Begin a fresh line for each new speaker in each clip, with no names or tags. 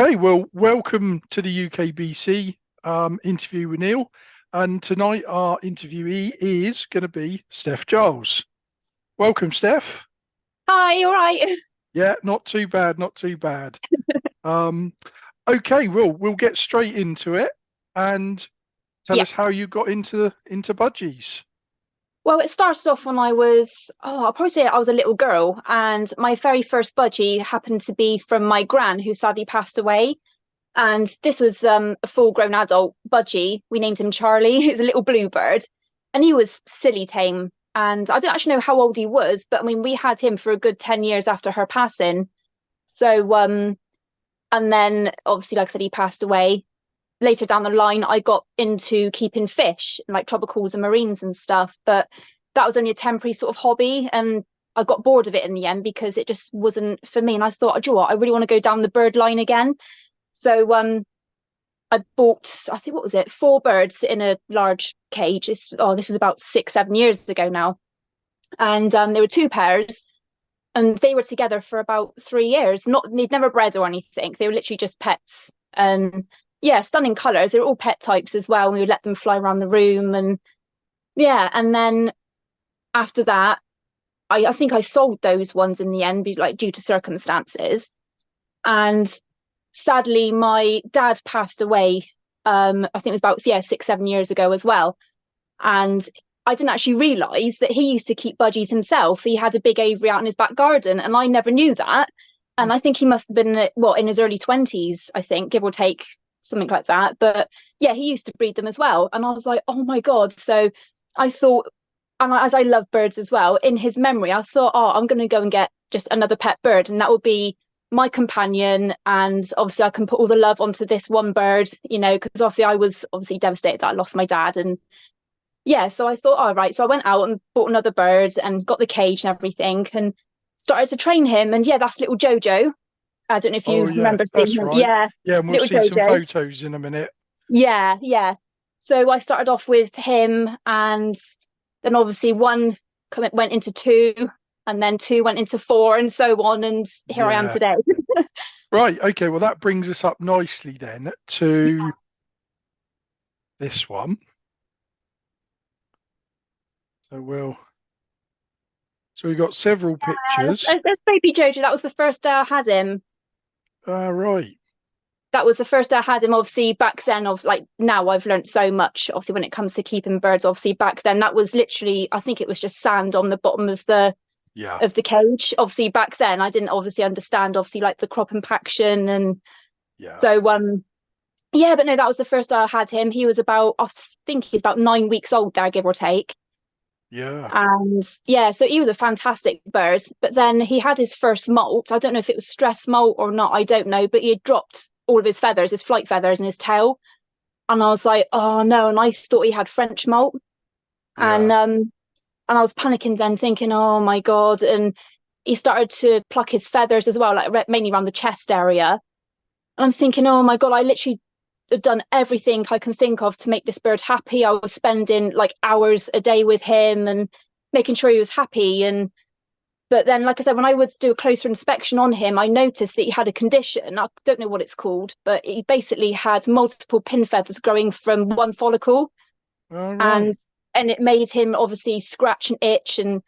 Okay, well, welcome to the UKBC interview with Neil. And tonight our interviewee is going to be Steph Giles. Welcome, Steph.
Hi, all right.
Yeah, not too bad, not too bad. Um, okay, we'll get straight into it and tell
Yeah.
us how you got into Budgies.
Well, it started off when I was, I'll probably say I was a little girl, and my very first budgie happened to be from my gran, who sadly passed away. And this was a full-grown adult budgie. We named him Charlie. He was a little bluebird, and he was silly tame. And I don't actually know how old he was, but I mean, we had him for a good 10 years after her passing. So, and then obviously, like I said, he passed away. Later down the line, I got into keeping fish, like tropicals and marines and stuff. But that was only a temporary sort of hobby. And I got bored of it in the end because it just wasn't for me. And I thought, do you know what? I really want to go down the bird line again. So I bought, I think, what was it? 4 birds in a large cage. This was about 6, 7 years ago now. And there were 2 pairs. And they were together for about 3 years. They'd never bred or anything. They were literally just pets. And yeah, stunning colours. They were all pet types as well. We would let them fly around the room, and yeah. And then after that, I think I sold those ones in the end, like due to circumstances. And sadly, my dad passed away. I think it was about 6, 7 years ago as well. And I didn't actually realise that he used to keep budgies himself. He had a big aviary out in his back garden, and I never knew that. And I think he must have been, in his early 20s, I think, give or take, something like that. But yeah, he used to breed them as well. And I was like, oh my God. So I thought, and as I love birds as well, in his memory, I thought, oh, I'm going to go and get just another pet bird, and that will be my companion. And obviously, I can put all the love onto this one bird, because obviously I was obviously devastated that I lost my dad. And yeah, so I thought, all right. So I went out and bought another bird and got the cage and everything and started to train him. And yeah, that's little Jojo. I don't know if
Oh
you
yeah,
remember seeing
that's
him.
right.
Yeah,
Yeah, and we'll
little
see some
Jojo.
photos in a minute.
Yeah, yeah. So I started off with him, and then obviously one went into two, and then two went into four, and so on. And here I am
Yeah.
today.
Right, okay, well that brings us up nicely then to this one. So we've got several pictures.
There's baby Jojo. That was the first day I had him.
Right.
That was the first day I had him. Obviously, back then, of like now, I've learned so much. Obviously, when it comes to keeping birds, obviously back then, that was literally, I think it was just sand on the bottom
Yeah.
of the cage. Obviously, back then, I didn't obviously understand, obviously, like the crop impaction, and
Yeah.
so yeah. But no, that was the first day I had him. He was about, I think he's about 9 weeks old there, give or take.
Yeah.
And yeah, so he was a fantastic bird. But then he had his first molt. I don't know if it was stress molt or not. I don't know. But he had dropped all of his feathers, his flight feathers, and his tail. And I was like, oh no. And I thought he had French molt.
Yeah.
And I was panicking then, thinking, oh my God. And he started to pluck his feathers as well, like mainly around the chest area. And I'm thinking, oh my God, I literally have done everything I can think of to make this bird happy. I was spending like hours a day with him and making sure he was happy. But then, like I said, when I would do a closer inspection on him, I noticed that he had a condition. I don't know what it's called, but he basically had multiple pin feathers growing from one follicle,
All
and
right.
it made him obviously scratch and itch. And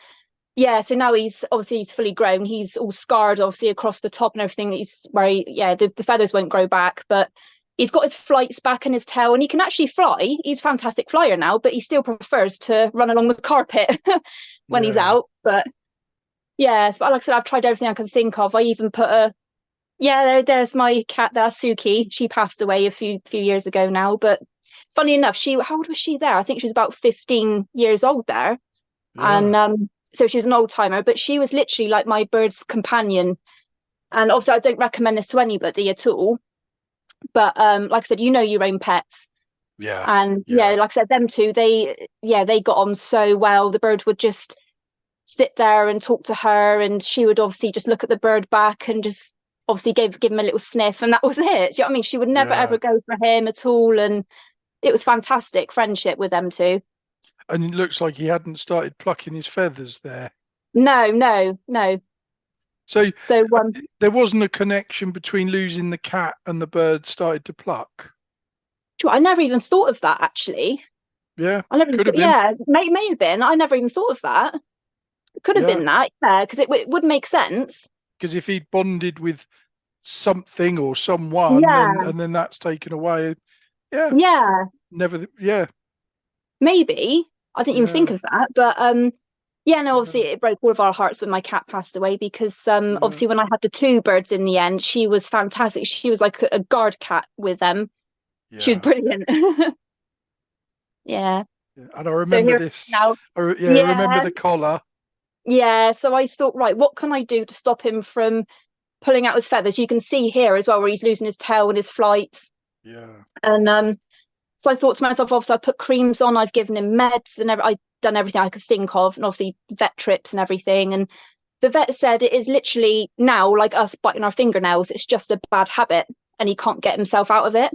yeah, so now he's fully grown. He's all scarred, obviously, across the top and everything. The feathers won't grow back, but he's got his flights back and his tail, and he can actually fly. He's a fantastic flyer now, but he still prefers to run along the carpet when he's
Yeah.
out. But yeah, so like I said, I've tried everything I can think of. I even put there's my cat there, Suki. She passed away a few years ago now, but funny enough, how old was she there? I think she was about 15 years old there.
Yeah.
And so she was an old timer, but she was literally like my bird's companion. And obviously I don't recommend this to anybody at all. But like I said, your own pets.
Yeah.
And yeah,
Yeah.
like I said, them two, they got on so well. The bird would just sit there and talk to her, and she would obviously just look at the bird back and just obviously give him a little sniff, and that was it. Do you know what I mean? She would never
Yeah.
ever go for him at all, and it was fantastic friendship with them two.
And it looks like he hadn't started plucking his feathers there.
No, no, no.
So
So
there wasn't a connection between losing the cat and the bird started to pluck.
I never even thought of that actually.
Yeah,
I never even
could have
thought,
been.
yeah, may have been. I never even thought of that. It could have
Yeah,
been that, yeah, because it would make sense.
because if he'd bonded with something or someone,
Yeah,
and then that's taken away. Yeah,
yeah,
never. Yeah,
maybe. I didn't even think
yeah,
of that, but yeah, no, obviously
yeah,
it broke all of our hearts when my cat passed away because
yeah,
obviously when I had the two birds in the end, she was fantastic. She was like a guard cat with them. She was
yeah.
brilliant. Yeah.
Yeah. And I
So
remember
here
this.
now.
Yeah, I remember the
Yes.
collar.
Yeah. So I thought, right, what can I do to stop him from pulling out his feathers? You can see here as well where he's losing his tail and his flights.
Yeah,
And so I thought to myself, obviously, I put creams on, I've given him meds, and I've done everything I could think of, and obviously vet trips and everything. And the vet said it is literally now like us biting our fingernails. It's just a bad habit, and he can't get himself out of it.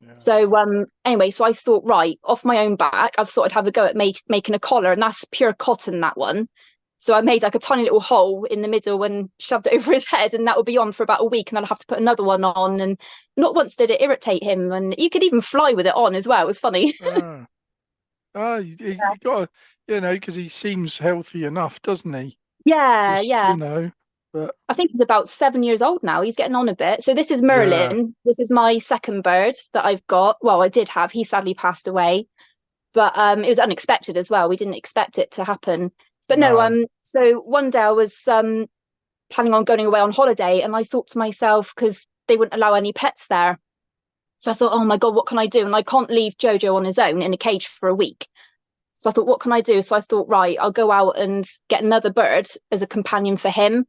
yeah,
So anyway, so I thought, right, off my own back, I thought I'd have a go at making a collar, and that's pure cotton, that one. So I made like a tiny little hole in the middle and shoved it over his head, and that would be on for about a week, and then I'll have to put another one on. And not once did it irritate him, and you could even fly with it on as well. It was funny.
ah, you got to, because he seems healthy enough, doesn't he?
Yeah,
Just,
yeah.
but
I think he's about 7 years old now. He's getting on a bit. So this is
yeah,
Merlin. This is my second bird that I've got. Well, I did have. He sadly passed away, but it was unexpected as well. We didn't expect it to happen. But no,
no,
so one day I was planning on going away on holiday, and I thought to myself, because they wouldn't allow any pets there. So I thought, oh my God, what can I do? And I can't leave Jojo on his own in a cage for a week. So I thought, what can I do? So I thought, right, I'll go out and get another bird as a companion for him.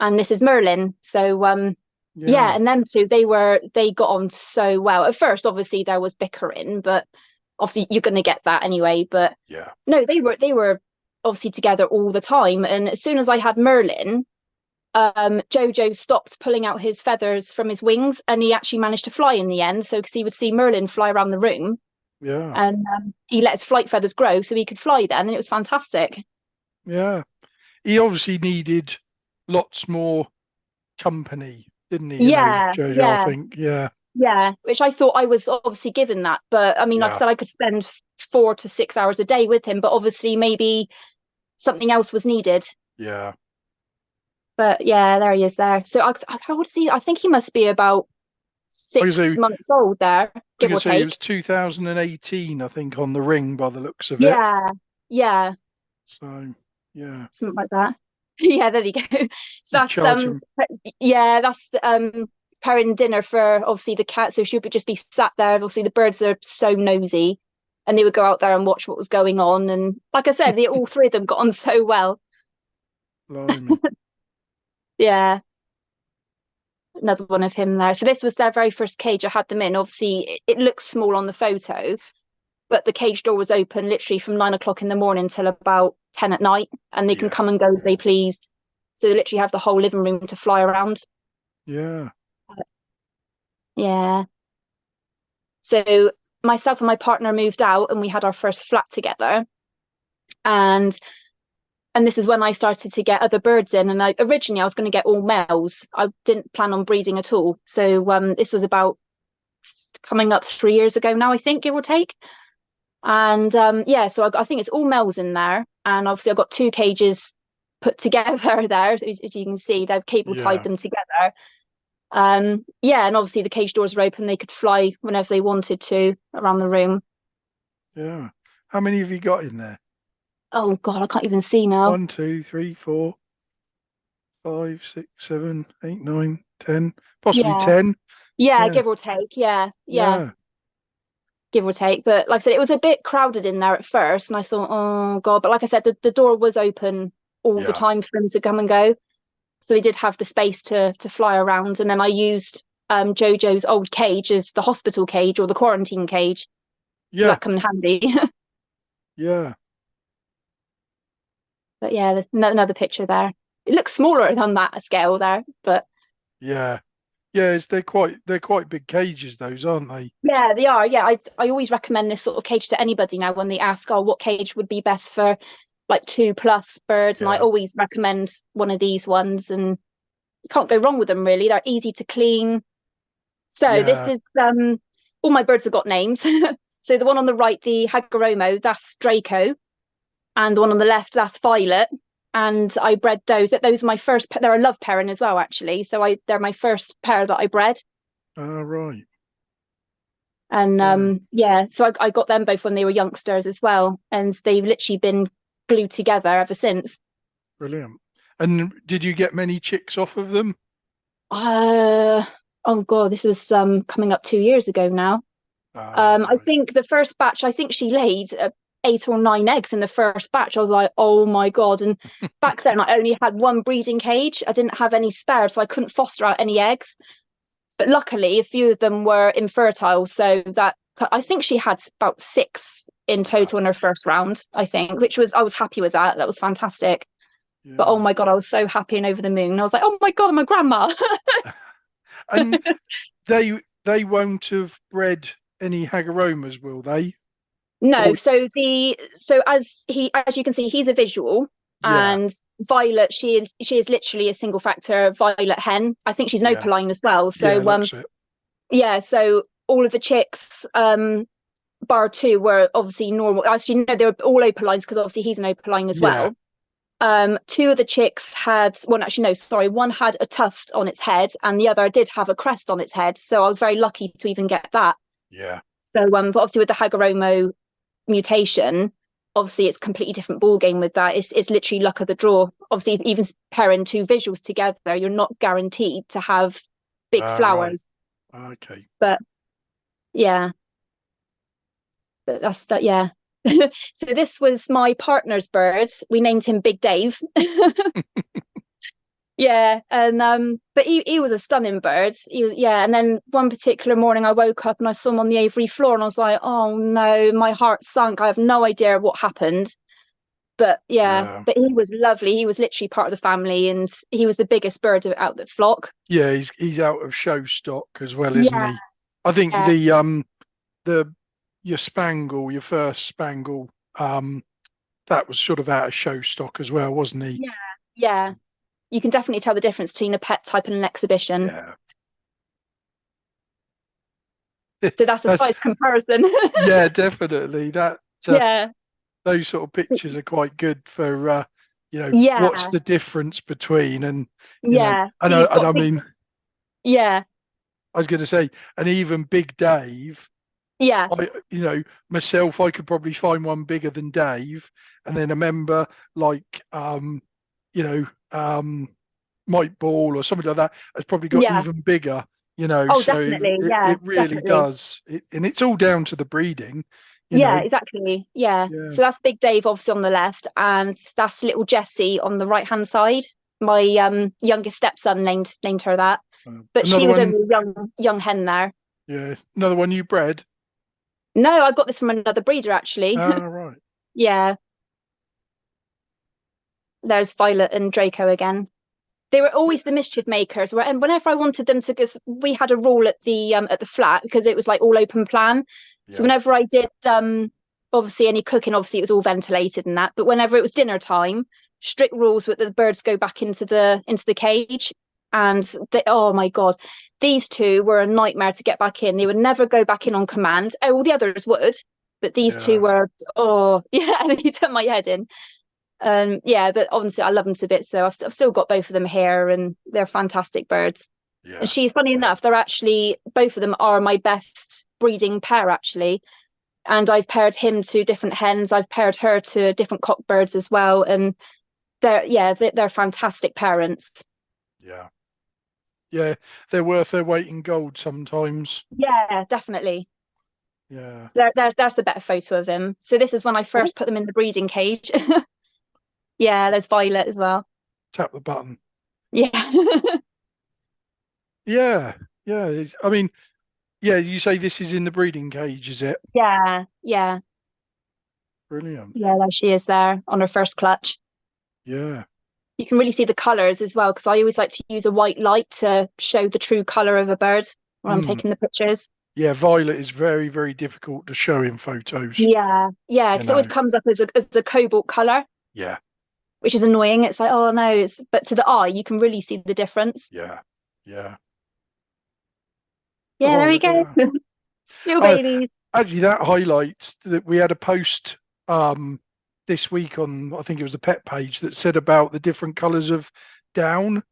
And this is Merlin. So yeah,
yeah,
and them two, they got on so well. At first, obviously there was bickering, but obviously you're gonna get that anyway. But
yeah,
no, they were obviously together all the time. And as soon as I had Merlin, Jojo stopped pulling out his feathers from his wings, and he actually managed to fly in the end. So because he would see Merlin fly around the room,
yeah,
and he let his flight feathers grow so he could fly then, and it was fantastic.
yeah. He obviously needed lots more company, didn't he?
Yeah,
Jojo, I
yeah,
think. Yeah,
yeah. Which I thought I was obviously given that, but I mean, like I
yeah,
said, I could spend 4 to 6 hours a day with him, but obviously maybe something else was needed.
yeah.
But yeah, there he is there. So how old is he? I think he must be about
I was
six
gonna say,
months old there,
I
give
gonna
or
say it
take.
was 2018, I think, on the ring by the looks of it.
Yeah, yeah,
So yeah,
something like that. Yeah, there you go. So
you
that's
charge him.
yeah, that's preparing dinner for obviously the cat. So she would just be sat there. Obviously, the birds are so nosy, and they would go out there and watch what was going on. And like I said, they all three of them got on so well.
Blimey.
Yeah, another one of him there. So this was their very first cage. I had them in. Obviously, it looks small on the photo, but the cage door was open literally from 9 o'clock in the morning till about 10 at night, and they can
Yeah,
come and go as
yeah,
they pleased. So they literally have the whole living room to fly around.
yeah,
Yeah. So myself and my partner moved out, and we had our first flat together. And this is when I started to get other birds in. And originally I was going to get all males. I didn't plan on breeding at all. So this was about coming up 3 years ago now, I think, give or take. And yeah, so I think it's all males in there. And obviously I've got two cages put together there. As you can see, they've cable tied
yeah,
them together. Yeah, and obviously the cage doors were open. They could fly whenever they wanted to around the room.
yeah. How many have you got in there?
Oh God, I can't even see now.
One, two, three, four, 5, 6, 7, 8, 9, 10, possibly
Yeah.
10.
Yeah,
Yeah,
give or take. Yeah, yeah,
yeah,
give or take. But like I said, it was a bit crowded in there at first, and I thought, oh God. But like I said, the door was open all the
yeah,
time for them to come and go. So they did have the space to fly around. And then I used Jojo's old cage as the hospital cage or the quarantine cage. So
yeah,
that come in handy.
yeah,
But yeah, there's another picture there. It looks smaller than that scale there, but
yeah. Yeah, they're quite big cages, those, aren't they?
yeah, they are. Yeah, I always recommend this sort of cage to anybody now when they ask, oh, what cage would be best for like 2+ birds, and I
Yeah,
always recommend one of these ones. And can't go wrong with them really. They're easy to clean. So this
Yeah.
is all my birds have got names. So the one on the right, the Hagoromo, that's Draco, and the one on the left, that's Violet. And I bred those. Those are my first. They're a love pairing as well, actually. So they're my first pair that I bred.
Right.
And yeah, so I got them both when they were youngsters as well, and they've literally been glued together ever since.
Brilliant. And did you get many chicks off of them?
Oh god, this was coming up 2 years ago now. I
Right.
think the first batch, I think she laid 8 or 9 eggs in the first batch. I was like, oh my god! And back then, I only had one breeding cage. I didn't have any spare, so I couldn't foster out any eggs. But luckily, a few of them were infertile, so that I think she had about 6 in total in her first round. I think, I was happy with that. That was fantastic.
Yeah.
But oh my god, I was so happy and over the moon. I was like, oh my god, I'm a grandma.
And they won't have bred any Hagoromas, will they?
No,
Or
so as you can see, he's a visual,
yeah,
and Violet, she is literally a single factor violet hen. I think she's an
yeah,
opaline as well.
yeah.
So
Looks it.
yeah, so all of the chicks, bar 2, were obviously normal. Actually, no, they were all opalines because obviously he's an opaline as
Yeah.
well. 2 of the chicks had one. Actually, no, sorry, one had a tuft on its head, and the other did have a crest on its head. So I was very lucky to even get that.
Yeah.
So but obviously with the Hagoromo mutation, obviously it's a completely different ball game with that. It's literally luck of the draw. Obviously, even pairing 2 visuals together, you're not guaranteed to have big
Right.
flowers.
Okay.
But yeah, but that's that. Yeah. So this was my partner's bird. We named him Big Dave. Yeah, and but he was a stunning bird. He was, yeah, and then one particular morning I woke up and I saw him on the aviary floor and I was like, oh no, my heart sunk. I have no idea what happened. But yeah,
Yeah.
but he was lovely. He was literally part of the family, and he was the biggest bird out of the flock.
Yeah. He's out of show stock as well, isn't
Yeah,
he? I think
yeah,
the your Spangle, your first Spangle, that was sort of out of show stock as well, wasn't he?
yeah, yeah. You can definitely tell the difference between a pet type and an exhibition.
Yeah.
So that's a
That's
size comparison.
yeah, definitely. That
Yeah.
those sort of
So,
pictures are quite good for what's
yeah,
the difference between and
yeah.
I
So
know
you've
and
got
I
big,
mean
yeah,
I was going to say and even Big Dave.
yeah,
Myself, I could probably find one bigger than Dave, and then a member like you know, Mike Ball or something like that has probably got
yeah.
even bigger.
Oh,
So
definitely.
it,
Yeah,
it really
definitely.
does, and it's all down to the breeding. You
Yeah,
know,
exactly. Yeah.
yeah.
So that's Big Dave obviously on the left, and that's little Jessie on the right hand side. My youngest stepson named her that, but
Another
she was
one,
only a young hen there.
yeah, another one you bred.
No, I got this from another breeder actually.
Right.
Yeah, there's Violet and Draco again. They were always the mischief makers. And whenever I wanted them to, because we had a rule at the flat because it was like all open plan. So
Yeah,
whenever I did obviously any cooking, obviously it was all ventilated and that. But whenever it was dinner time, strict rules that the birds go back into the cage. And oh my god, these 2 were a nightmare to get back in. They would never go back in on command. Oh, all the others would, but these 2
yeah,
were, oh yeah, they turned my head in. Yeah, but honestly, I love them to bits. So I've still got both of them here, and they're fantastic birds. And
yeah,
she's funny enough, they're actually both of them are my best breeding pair actually. And I've paired him to different hens. I've paired her to different cockbirds as well, and they're fantastic parents.
yeah, yeah. They're worth their weight in gold sometimes.
Yeah, definitely.
Yeah.
There's the better photo of him. So this is when I
Oh,
first put them in the breeding cage. Yeah, there's Violet as well.
tap the button.
Yeah.
Yeah, yeah. I mean, yeah. You say this is in the breeding cage, is it?
Yeah, yeah.
Brilliant.
Yeah, there she is there on her first clutch.
Yeah.
You can really see the colours as well, because I always like to use a white light to show the true colour of a bird when I'm
Mm.
taking the pictures.
Yeah. Violet is very, very difficult to show in photos.
Yeah, yeah,
You
because it always
know.
comes up as a cobalt colour,
Yeah.
which is annoying. It's like, oh no, but to the eye, you can really see the difference.
Yeah. Yeah.
Yeah,
Oh,
there we
look at
go.
that.
Little
Uh,
babies.
Actually, that highlights that we had a post this week on, I think it was a pet page, that said about the different colours of down,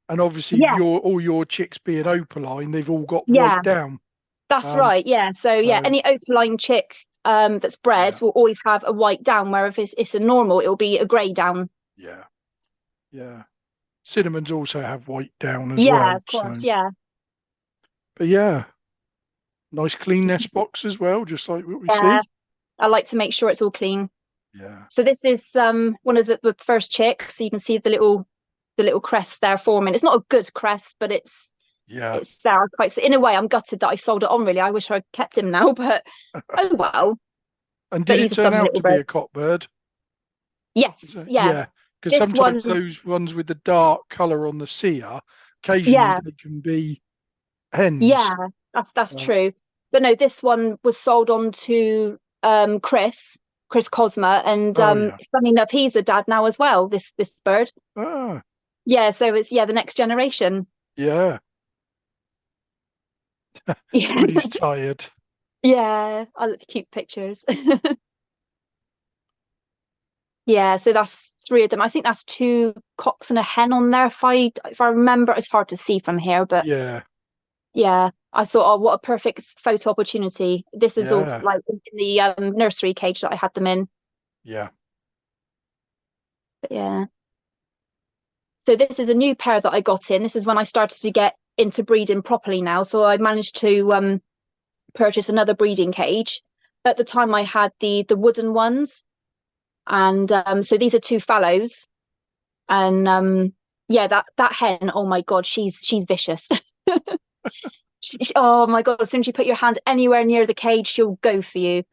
and obviously
Yeah,
all your chicks being opaline, they've all got white
yeah,
down.
that's
Um,
right. Yeah. So yeah,
so
any opaline chick that's bred
yeah,
will always have a white down, where if it's a normal, it'll be a grey down.
yeah, yeah. Cinnamons also have white down as
Yeah,
well.
of course.
So,
Yeah.
but yeah, nice clean nest box as well, just like what we
Yeah.
see.
I like to make sure it's all clean.
Yeah,
So this is one of the first chicks. So you can see the little crest there forming. It's not a good crest, but
yeah.
it's there. Quite in a way, I'm gutted that I sold it on. Really, I wish I'd kept him now, but oh well.
And
But
did it
he's a
turn
stubborn
out
little
to be
bird.
a cockbird?
Yes, yeah.
Yeah, because
This
sometimes
one,
those ones with the dark colour on the cere, occasionally
yeah,
they can be hens.
yeah. That's
Uh,
true. But no, this one was sold on to Chris Cosma, and
oh yeah.
funny enough, he's a dad now as well. This bird.
Ah,
Yeah, so it's the next generation.
yeah.
Yeah,
Somebody's tired.
yeah. I look cute pictures. Yeah, so that's three of them. I think that's two cocks and a hen on there. If I remember, it's hard to see from here, but
Yeah,
yeah, I thought, oh, what a perfect photo opportunity. This is all
yeah,
like in the nursery cage that I had them in.
yeah.
But yeah. So this is a new pair that I got in. This is when I started to get into breeding properly now. So I managed to purchase another breeding cage. At the time I had the wooden ones. And so these are two fallows. And yeah, that hen, oh my God, she's vicious. Oh my God, as soon as you put your hand anywhere near the cage, she'll go for you.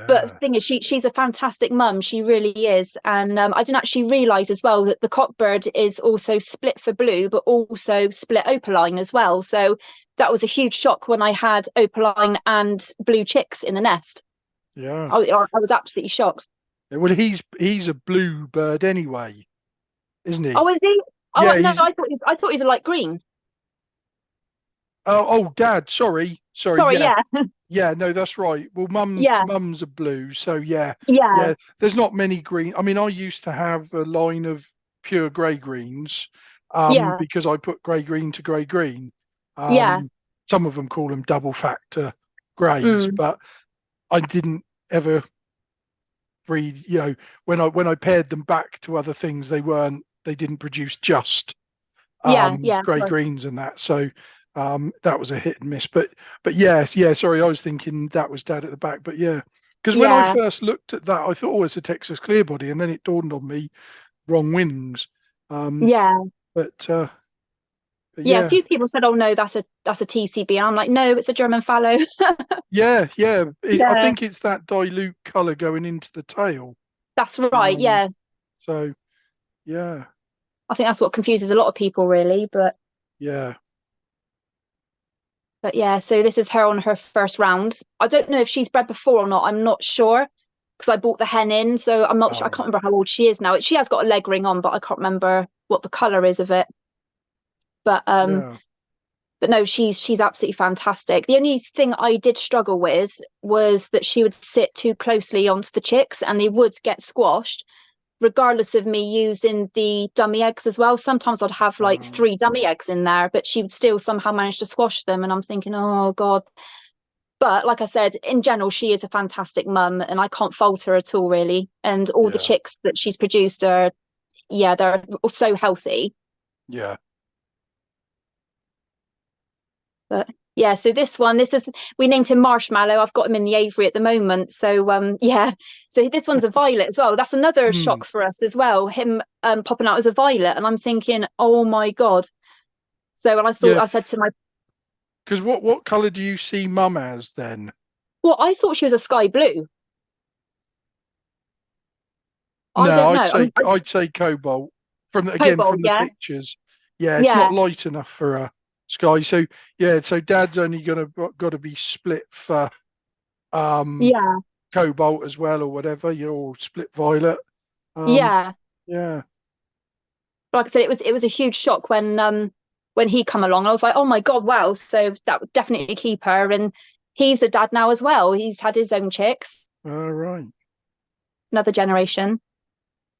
But the
Yeah.
thing is, she's a fantastic mum. She really is. And I didn't actually realise as well that the cockbird is also split for blue, but also split opaline as well. So that was a huge shock when I had opaline and blue chicks in the nest.
Yeah.
I was absolutely shocked.
Well, he's a blue bird anyway, isn't he?
Oh, is he? Oh
Yeah,
no,
he's
I thought he was a light green.
oh Dad, sorry,
Sorry,
yeah.
yeah,
Yeah, no, that's right. Well,
yeah,
mum's a blue, so yeah.
yeah,
Yeah, there's not many green. I mean, I used to have a line of pure grey greens,
yeah,
because I put grey green to grey green.
yeah.
Um, some of them call them double factor greys,
Mm,
but I didn't ever breed, when I paired them back to other things, they didn't produce just
yeah, yeah, of
grey
course.
greens and that. So that was a hit and miss. But yeah, sorry, I was thinking that was Dad at the back. But yeah, because when I
Yeah,
first looked at that, I thought, oh, it's a Texas clear body, and then it dawned on me, wrong wings. Um,
yeah.
but uh, but
Yeah, a
yeah,
few people said, "Oh no, that's a TCB." And I'm like, "No, it's a German fallow."
yeah. I
Yeah,
think it's that dilute colour going into the tail.
that's right.
Um,
Yeah,
so yeah,
I think that's what confuses a lot of people, really.
yeah.
But yeah, so this is her on her first round. I don't know if she's bred before or not. I'm not sure because I bought the hen in, so I'm not sure. I
Oh
can't remember how old she is now. She has got a leg ring on, but I can't remember what the color is of it. But
yeah,
but no, she's absolutely fantastic. The only thing I did struggle with was that she would sit too closely onto the chicks and they would get squashed, regardless of me using the dummy eggs as well. Sometimes I'd have like
um,
three dummy eggs in there, but she would still somehow manage to squash them. And I'm thinking, oh God. But like I said, in general, she is a fantastic mum and I can't fault her at all, really. And all the
yeah,
chicks that she's produced are, yeah, they're so healthy.
yeah.
But yeah, so this is we named him Marshmallow. I've got him in the aviary at the moment. So yeah, so this one's a violet as well. That's another
Hmm.
shock for us as well. Him popping out as a violet, and I'm thinking, oh my God. So and
Yeah,
I said to my,
because what colour do you see Mum as then?
well, I thought she was a sky blue. I
No,
don't know.
I'd say cobalt
Cobalt,
from the
yeah,
pictures. Yeah, it's not
yeah,
light enough for a sky. So yeah, so Dad's only got to be split for um
yeah,
cobalt as well or whatever, or split violet. Um
yeah.
yeah.
like I said, it was a huge shock when he come along. I was like, oh my God, wow. So that would definitely keep her. And he's the dad now as well. He's had his own chicks,
All right.
another generation.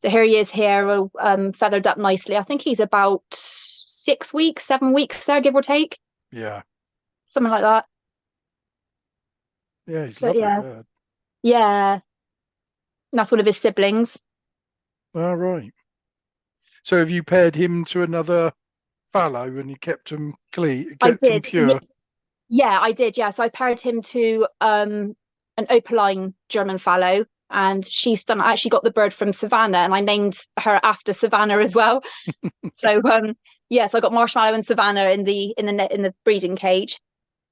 So here he is here, feathered up nicely. I think he's about 6 weeks, 7 weeks there, give or take.
Yeah.
Something like that.
Yeah, he's
But
lovely
yeah,
bird.
yeah. And that's one of his siblings.
All right. So have you paired him to another fallow and you kept him clean,
I
kept him
did.
pure?
Yeah, I did. Yeah. So I paired him to an opaline German fallow. And she's done. I actually got the bird from Savannah, and I named her after Savannah as well. So yeah, so I got Marshmallow and Savannah in the breeding cage.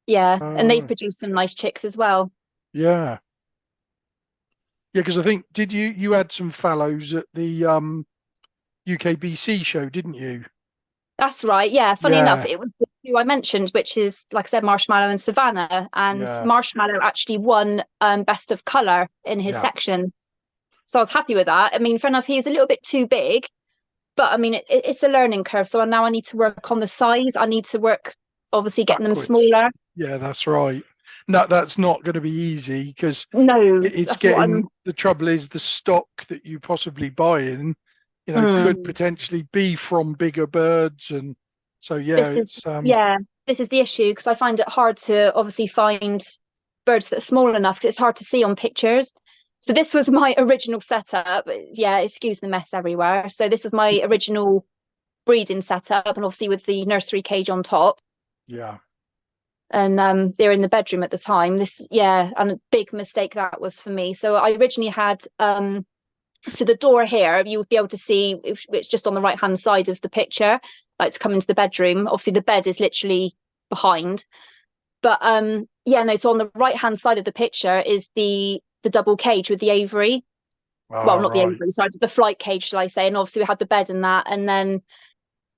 Yeah,
All
and they've
right.
produced some nice chicks as well.
Yeah. Yeah, because I think did you had some fallows at the UKBC show, didn't you?
That's right. Yeah, funny enough,
Yeah.
it was the two I mentioned, which is like I said, Marshmallow and Savannah, and
Yeah.
Marshmallow actually won best of color in his
Yeah.
section. So I was happy with that. I mean, fair enough, he's a little bit too big, but I mean, it's a learning curve. So now I need to work on the size. I need to work, obviously, getting them
Backwards.
smaller.
Yeah, that's right. No, that's not going to be easy because
No,
it's
that's what
getting
I'm.
the trouble is the stock that you possibly buy in, could
Mm.
potentially be from bigger birds, and so yeah,
This is
it's
yeah, this is the issue because I find it hard to obviously find birds that are small enough because it's hard to see on pictures. So this was my original setup. Yeah, excuse the mess everywhere. So this is my original breeding setup, and obviously with the nursery cage on top.
yeah,
And they're in the bedroom at the time. This, yeah, and a big mistake that was for me. So I originally had so the door here, you would be able to see it's just on the right hand side of the picture, like to come into the bedroom. Obviously, the bed is literally behind. But yeah, no. So on the right hand side of the picture is the double cage with the aviary. Well,
all
not the
right,
aviary, sorry, the flight cage, shall I say? And obviously we had the bed in that, and then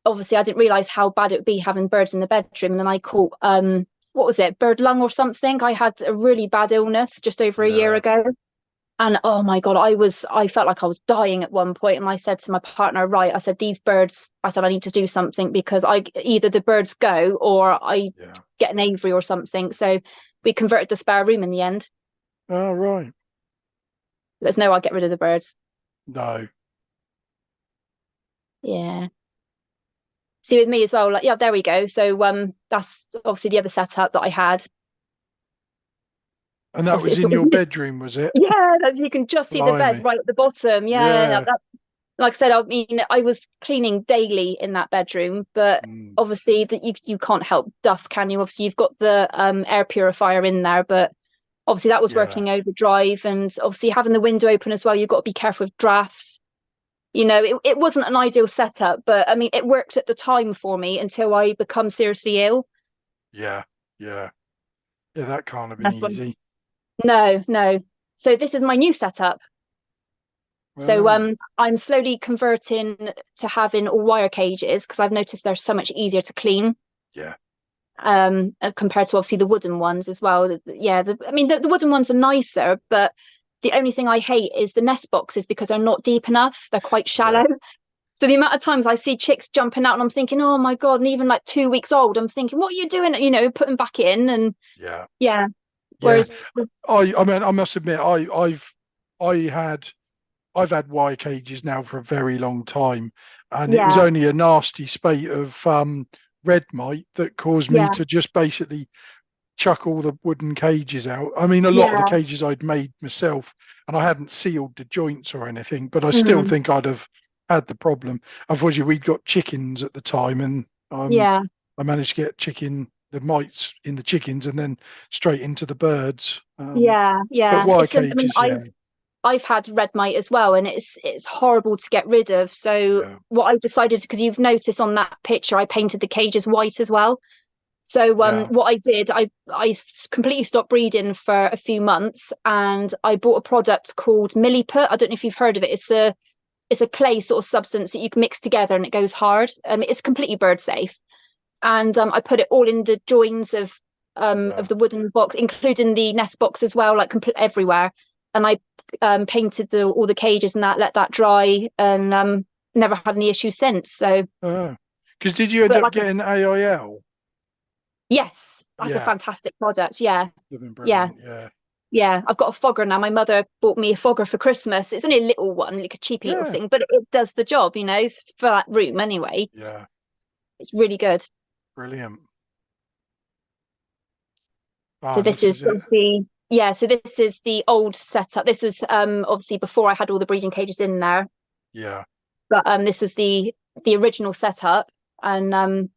obviously I didn't realize how bad it would be having birds in the bedroom. And then I caught what was it, bird lung or something? I had a really bad illness just over a year
yeah,
ago. And oh my God, I felt like I was dying at one point. And I said to my partner, right, I said, these birds, I said, I need to do something because either the birds go or I
yeah,
get an aviary or something. So we converted the spare room in the end.
all right.
There's no, I'll get rid of the birds.
No,
Yeah. See with me as well, like, yeah, there we go. So that's obviously the other setup that I had.
and that
Obviously,
was
it's
in
sort
your
of,
bedroom, was it?
yeah, you can just see the bed
Blimey,
right at the bottom. Yeah,
yeah,
like I said, I mean, I was cleaning daily in that bedroom, but
mm,
obviously that you can't help dust, can you? Obviously, you've got the air purifier in there, but obviously that was
yeah,
working overdrive, and obviously having the window open as well, you've got to be careful with drafts. It wasn't an ideal setup, but I mean, it worked at the time for me until I become seriously ill.
yeah, yeah, yeah. That can't have been
That's when
easy.
no, no. So this is my new setup. So
Oh,
I'm slowly converting to having all wire cages because I've noticed they're so much easier to clean
yeah,
compared to obviously the wooden ones as well. Yeah, I mean the wooden ones are nicer, but the only thing I hate is the nest boxes because they're not deep enough. They're quite
yeah,
shallow. So the amount of times I see chicks jumping out and I'm thinking, oh my God, and even like 2 weeks old, I'm thinking, what are you doing? Put them back in. And
yeah,
yeah,
yeah.
whereas,
I mean, I must admit, I had I've had wire cages now for a very long time, and it was
yeah,
only a nasty spate of red mite that caused me
yeah,
to just basically chuck all the wooden cages out. I mean, a lot of the
yeah,
cages I'd made myself, and I hadn't sealed the joints or anything, but I still
mm,
think I'd have had the problem. Unfortunately, we'd got chickens at the time, and
yeah,
I managed to get the mites in the chickens, and then straight into the birds.
yeah,
But
yeah.
wire
I mean,
cages, yeah,
I've had red mite as well, and it's horrible to get rid of. So
yeah,
what I decided, because you've noticed on that picture, I painted the cages white as well. So
yeah,
what I did, completely stopped breeding for a few months, and I bought a product called Milliput. I don't know if you've heard of it. It's a clay sort of substance that you can mix together, and it goes hard. It's completely bird safe, and I put it all in the joins
yeah.
of the wooden box, including the nest box as well, like everywhere. And I painted all the cages and that, let that dry, and never had any issues since. So,
Oh, because did you end
but
up
like,
getting AIL?
yes, that's a
Yeah,
fantastic product. Yeah,
living
yeah,
brilliant. Yeah,
yeah. I've got a fogger now. My mother bought me a fogger for Christmas. It's only a little one, like a cheeky little
yeah,
thing, but it does the job, for that room anyway.
yeah,
It's really good.
brilliant.
So
Ah,
this
this
is
is it.
obviously, yeah, so this is the old setup. This is obviously before I had all the breeding cages in there,
Yeah,
but this was the original setup. And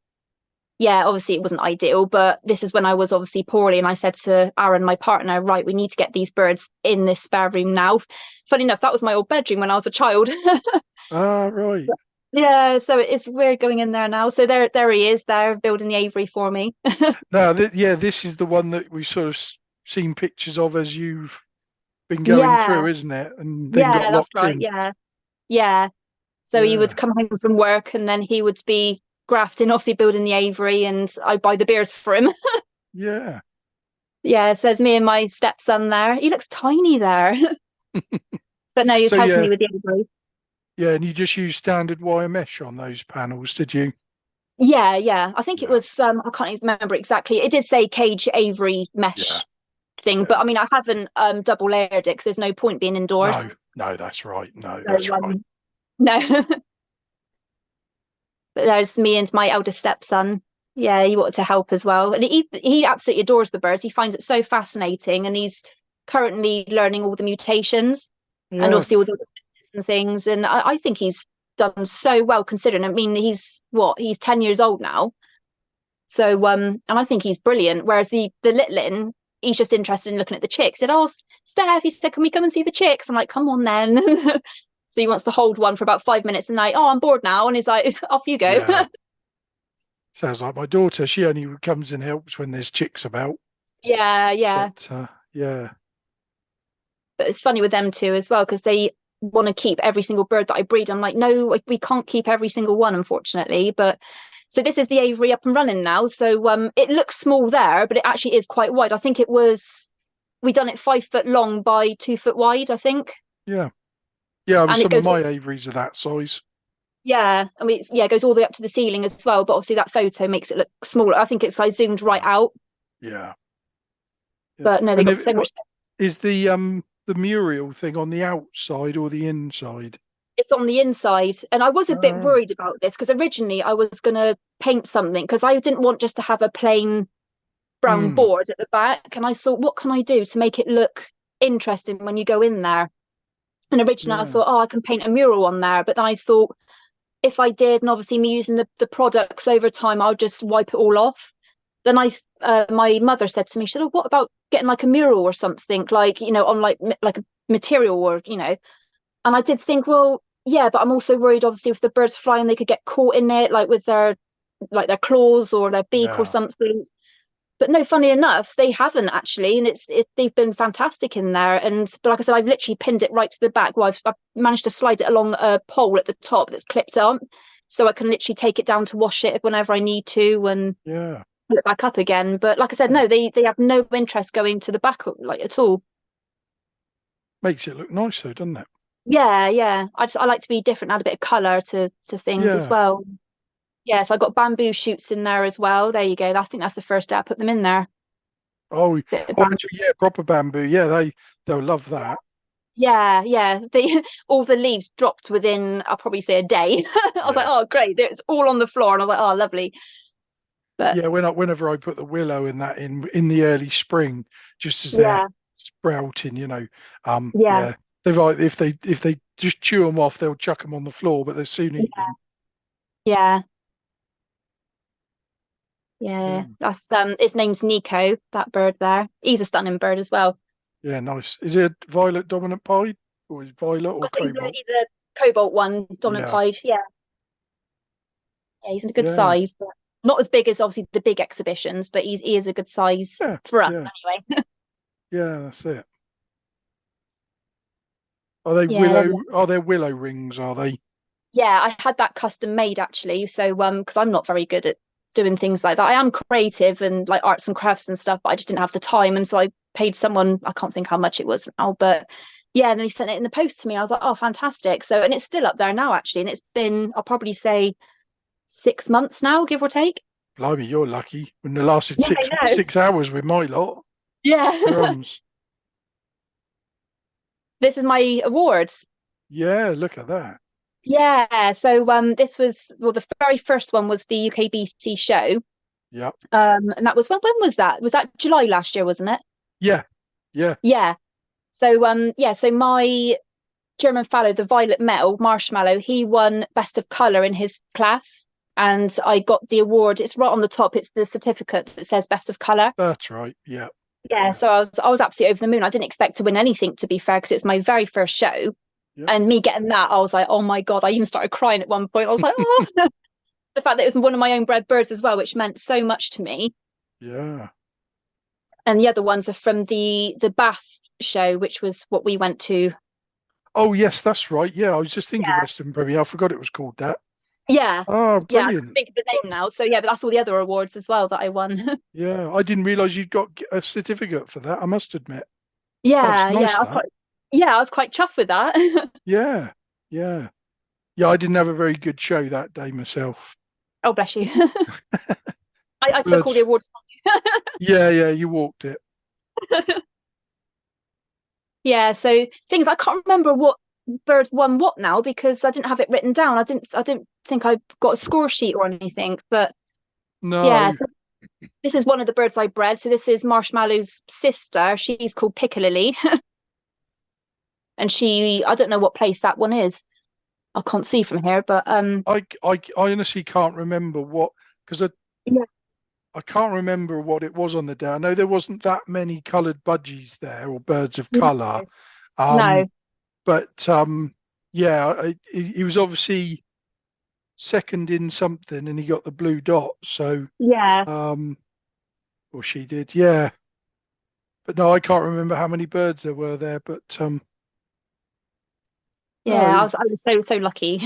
yeah, obviously it wasn't ideal, but this is when I was obviously poorly, and I said to Aaron, my partner, right, we need to get these birds in this spare room now. Funny enough, that was my old bedroom when I was a child.
ah, right.
Yeah, so it's we're going in there now. So there he is, there building the aviary for me.
No, yeah, this is the one that we've sort of seen pictures of as you've been going
Yeah,
through, isn't it? And then got
yeah, that's
locked
right.
in.
Yeah, yeah. So he would
Yeah,
come home from work and then he would be grafting, obviously building the aviary, and I'd buy the beers for him.
yeah.
Yeah, so there's me and my stepson there. He looks tiny there. But no, he was
So
helping
yeah,
me with the aviary.
yeah, and you just use standard wire mesh on those panels, did you?
Yeah, yeah. I think it
Yeah,
was I can't even remember exactly. It did say cage aviary
yeah,
mesh thing, but
yeah.
I mean I haven't double layered it because there's no point being
No,
indoors.
no, that's right. No,
So
that's right.
no. But there's me and my eldest stepson. Yeah, he wanted to help as well. And he absolutely adores the birds. He finds it so fascinating, and he's currently learning all the mutations and
Yeah,
obviously all the different things. And I think he's done so well considering. I mean, he's 10 years old now. So and I think he's brilliant. Whereas the littling, he's just interested in looking at the chicks. He said, "Oh, Steph," he said, "can we come and see the chicks?" I'm like, "Come on then." So he wants to hold one for about 5 minutes a night. Oh, I'm bored now, and he's like, "Off you go."
yeah. Sounds like my daughter. She only comes and helps when there's chicks about.
Yeah, yeah.
But yeah,
But it's funny with them too as well because they want to keep every single bird that I breed. I'm like, no, we can't keep every single one, unfortunately. But so this is the aviary up and running now. So it looks small there, but it actually is quite wide. I think it was we done it 5 foot long by 2 foot wide, I think.
yeah, yeah. I mean,
And it
some of
goes,
my aviaries are that size.
yeah, I mean, it goes all the way up to the ceiling as well. But obviously that photo makes it look smaller. I think it's like zoomed right
Yeah,
out.
yeah, yeah.
But no, they
And
got so much.
is the Muriel thing on the outside or the inside?
It's on the inside. And I was a bit
Oh,
worried about this because originally I was going to paint something because I didn't want just to have a plain brown
mm,
board at the back. And I thought, what can I do to make it look interesting when you go in there? And originally I
yeah,
thought, oh, I can paint a mural on there. But then I thought, if I did, and obviously me using the products over time, I'll just wipe it all off. Then my mother said to me, she said, oh, what about getting like a mural or something, like, on like a material or. And I did think, well, yeah, but I'm also worried, obviously, if the birds fly and they could get caught in it, like with their claws or their beak or
yeah,
something. But no, funny enough, they haven't actually, and they've been fantastic in there. And but like I said, I've literally pinned it right to the back. Well, I've managed to slide it along a pole at the top that's clipped up, so I can literally take it down to wash it whenever I need to and
yeah.
pull it back up again. But like I said,
Yeah.
no, they have no interest going to the back like at all.
Makes it look nice though, doesn't it?
Yeah, yeah. I like to be different, add a bit of colour to things as
Yeah.
well. Yeah, so I got bamboo shoots in there as well. There you go. I think that's the first day I put them in there.
Oh,
Bit of
oh,
bamboo.
actually, yeah, proper bamboo. Yeah, they'll love that.
Yeah, yeah. They all the leaves dropped within, I'll probably say a day. I was like,
Yeah.
oh great, it's all on the floor, and I was like, oh lovely. But
Yeah, whenever I put the willow in that in the early spring, just as they're
yeah,
sprouting,
yeah,
yeah, they're like if they just chew them off, they'll chuck them on the floor, but they'll soon eat
yeah,
them.
yeah,
Yeah,
yeah. That's his name's Nico, that bird there. He's a stunning bird as well.
yeah, nice. Is it violet dominant pied or is it violet or
But he's a
cobalt?
he's a cobalt one, dominant
Yeah,
pied. Yeah, yeah, he's in a good
yeah,
size, but not as big as obviously the big exhibitions, but he is a good size
yeah,
for us
yeah,
anyway.
yeah. That's it. Are they
Yeah,
willow? Are they willow rings? Are they?
yeah, I had that custom made actually. So because I'm not very good at doing things like that. I am creative and like arts and crafts and stuff, but I just didn't have the time. And so I paid someone, I can't think how much it was now, but yeah, and they sent it in the post to me. I was like, oh, fantastic. So, and it's still up there now, actually. And it's been, I'll probably say 6 months now, give or take.
Blimey, you're lucky. When it lasted
Yeah,
six
I know.
6 hours with my lot.
Yeah.
Crumbs.
This is my awards.
Yeah, look at that.
Yeah. So this was, well, the very first one was the UKBC show.
Yeah.
And that was when was that? Was that July last year, wasn't it?
Yeah. Yeah.
Yeah. So yeah, so my German fellow, the Violet Metal Marshmallow, he won Best of Colour in his class. And I got the award. It's right on the top. It's the certificate that says Best of Colour.
That's right. Yeah.
Yeah, so I was absolutely over the moon. I didn't expect to win anything, to be fair, because it's my very first show.
Yeah.
And me getting that, I was like, oh my God, I even started crying at one point. I was like, oh, the fact that it was one of my own bred birds as well, which meant so much to me.
Yeah.
And the other ones are from the Bath show, which was what we went to.
Oh, yes, that's right. Yeah, I was just thinking
Yeah.
Western Premier. I forgot it was called that.
Yeah.
Oh,
Yeah, I can't
brilliant.
think of the name now. So yeah, but that's all the other awards as well that I won.
Yeah, I didn't realise you'd got a certificate for that, I must admit. That's
Yeah,
nice, that.
I was quite chuffed with that.
Yeah. Yeah. Yeah, I didn't have a very good show that day myself.
Oh, bless you. I took all the
But
awards.
yeah, yeah, you walked it.
Yeah, so things I can't remember what bird won what now because I didn't have it written down. I didn't think I got a score sheet or anything. But yeah,
No.
so this is one of the birds I bred. So this is Marshmallow's sister. She's called Piccalilly. And I don't know what place that one is. I can't see from here, but
I honestly can't remember what, because
yeah.
I can't remember what it was on the day. I know there wasn't that many coloured budgies there or birds of
No,
colour.
no.
But yeah, he was obviously second in something and he got the blue dot. So,
Yeah.
or she did, yeah. But no, I can't remember how many birds there were there. But
Yeah,
no,
I was so lucky.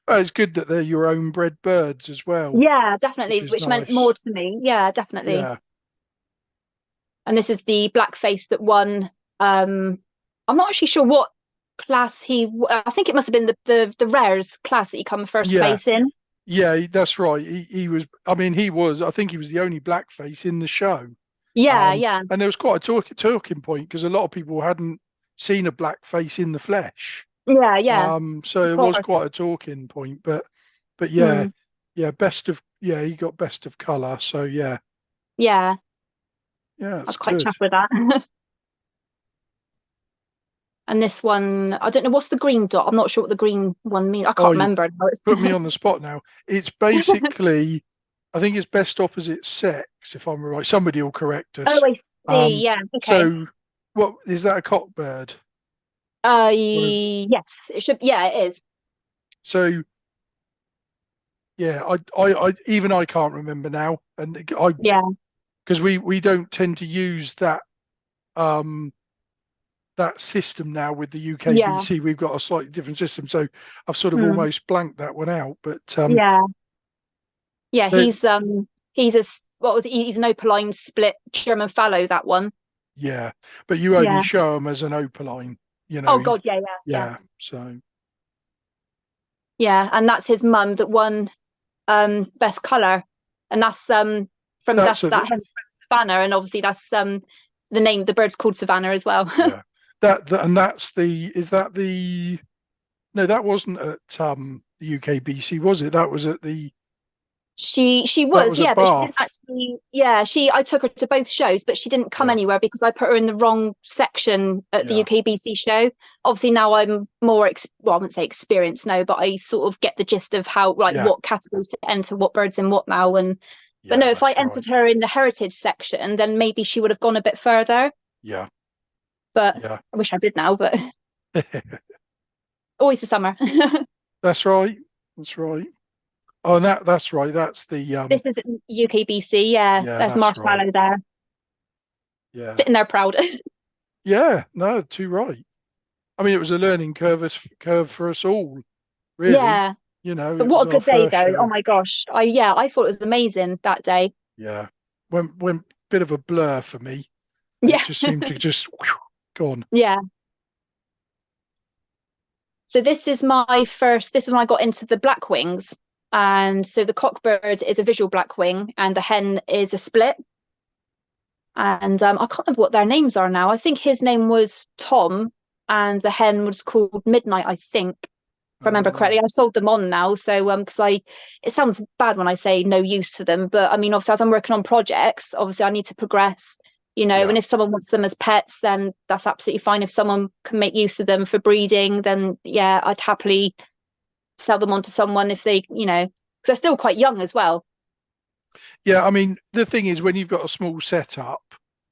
it's good that they're your own bred birds as well,
Yeah,
which
definitely,
is
which meant more
nice.
to me. Yeah, definitely.
Yeah,
And this is the blackface that won. I'm not actually sure what class I think it must have been the rares class that he come first
yeah,
place in.
yeah. That's right. He was. I mean, he was. I think he was the only blackface in the show.
Yeah, yeah,
And there was quite a talking point because a lot of people hadn't seen a blackface in the flesh.
yeah,
So
of
it was
course.
quite a talking point. But yeah,
Mm,
yeah. He got best of color. So yeah,
yeah,
yeah,
I was
it's
quite
good.
chuffed with that. And this one, I don't know what's the green dot. I'm not sure what the green one means. I
Oh,
can't
you
remember now.
put me on the spot now. It's basically, I think it's best opposite sex, if I'm right. Somebody will correct
Oh,
us.
I see.
Um,
Yeah, okay.
so what is that, a cockbird? Or
Yes, it should. Yeah, it is.
so yeah, I even I can't remember now, and I
Yeah,
because we don't tend to use um that system now with the
yeah,
UKBC. We've got a slightly different system, so I've sort of
mm,
almost blanked that one out. But
yeah, yeah.
but
He's what was it? He's an opaline split German fallow. That one.
yeah, but you only
Yeah.
show them as an opaline,
Oh God, yeah, yeah, yeah,
yeah. So
yeah. And that's his mum that won best color, and that's from
that's a
that hence Savannah, and obviously that's the name the bird's called Savannah as well.
yeah. That and that's the is that the no, that wasn't at the UKBC, was it? That was at
She
that
was,
was at
yeah, but she
Bath.
didn't actually. Yeah, I took her to both shows, but she didn't come
Yeah,
anywhere because I put her in the wrong section at the
yeah,
UKBC show. Obviously now I'm more well, I wouldn't say experienced now, but I sort of get the gist of how like
yeah,
what categories to enter, what birds and what now. And but
yeah.
no, if I
That's
entered
right.
her in the heritage section, then maybe she would have gone a bit further.
Yeah,
But
yeah.
I wish I did now. But always the summer.
That's right. That's right. Oh, and that's right. That's the
This is UKBC. Yeah,
yeah,
there's
that's right.
Marshmallow there,
Yeah.
sitting there proud.
Yeah, no, too right. I mean, it was a learning curve for us all, really.
Yeah. But
It
what
was
a
our
good day
first
though. Oh
show.
my gosh. I thought it was amazing that day.
Yeah. Went bit of a blur for me. It
Yeah.
just seemed to just gone.
Yeah. So this is my first. This is when I got into the black wings, and so the cockbird is a visual black wing, and the hen is a split. And I can't remember what their names are now. I think his name was Tom, and the hen was called Midnight, I think, if I remember
Oh,
correctly. I sold them on now, so because it sounds bad when I say no use for them, but I mean, obviously, as I'm working on projects, obviously, I need to progress.
yeah.
And if someone wants them as pets, then that's absolutely fine. If someone can make use of them for breeding, then yeah, I'd happily sell them on to someone if they, because they're still quite young as well.
Yeah, I mean, the thing is, when you've got a small setup,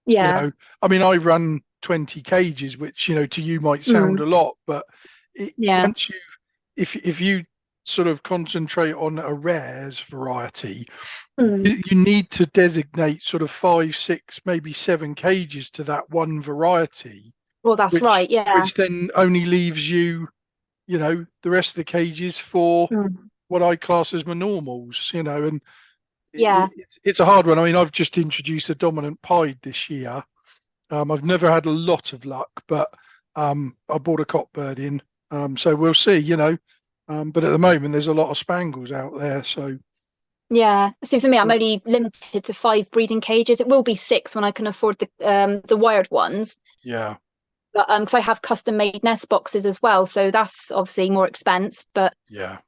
you
Yeah.
know, I mean, I run 20 cages, which, to you might sound
Mm.
a lot, but
Yeah.
once you, if you sort of concentrate on a rares variety,
Mm.
you need to designate sort of 5, 6, maybe 7 cages to that one variety,
Well, that's
which
right. Yeah.
which then only leaves you, the rest of the cages for
Mm.
what I class as my normals, and
Yeah.
it's a hard one. I mean, I've just introduced a dominant pied this year. I've never had a lot of luck, but I bought a cockbird in, so we'll see. But at the moment, there's a lot of spangles out there. So
Yeah. So for me, I'm only limited to 5 breeding cages. It will be 6 when I can afford the wired ones.
yeah,
But because I have custom made nest boxes as well, so that's obviously more expense. But
yeah,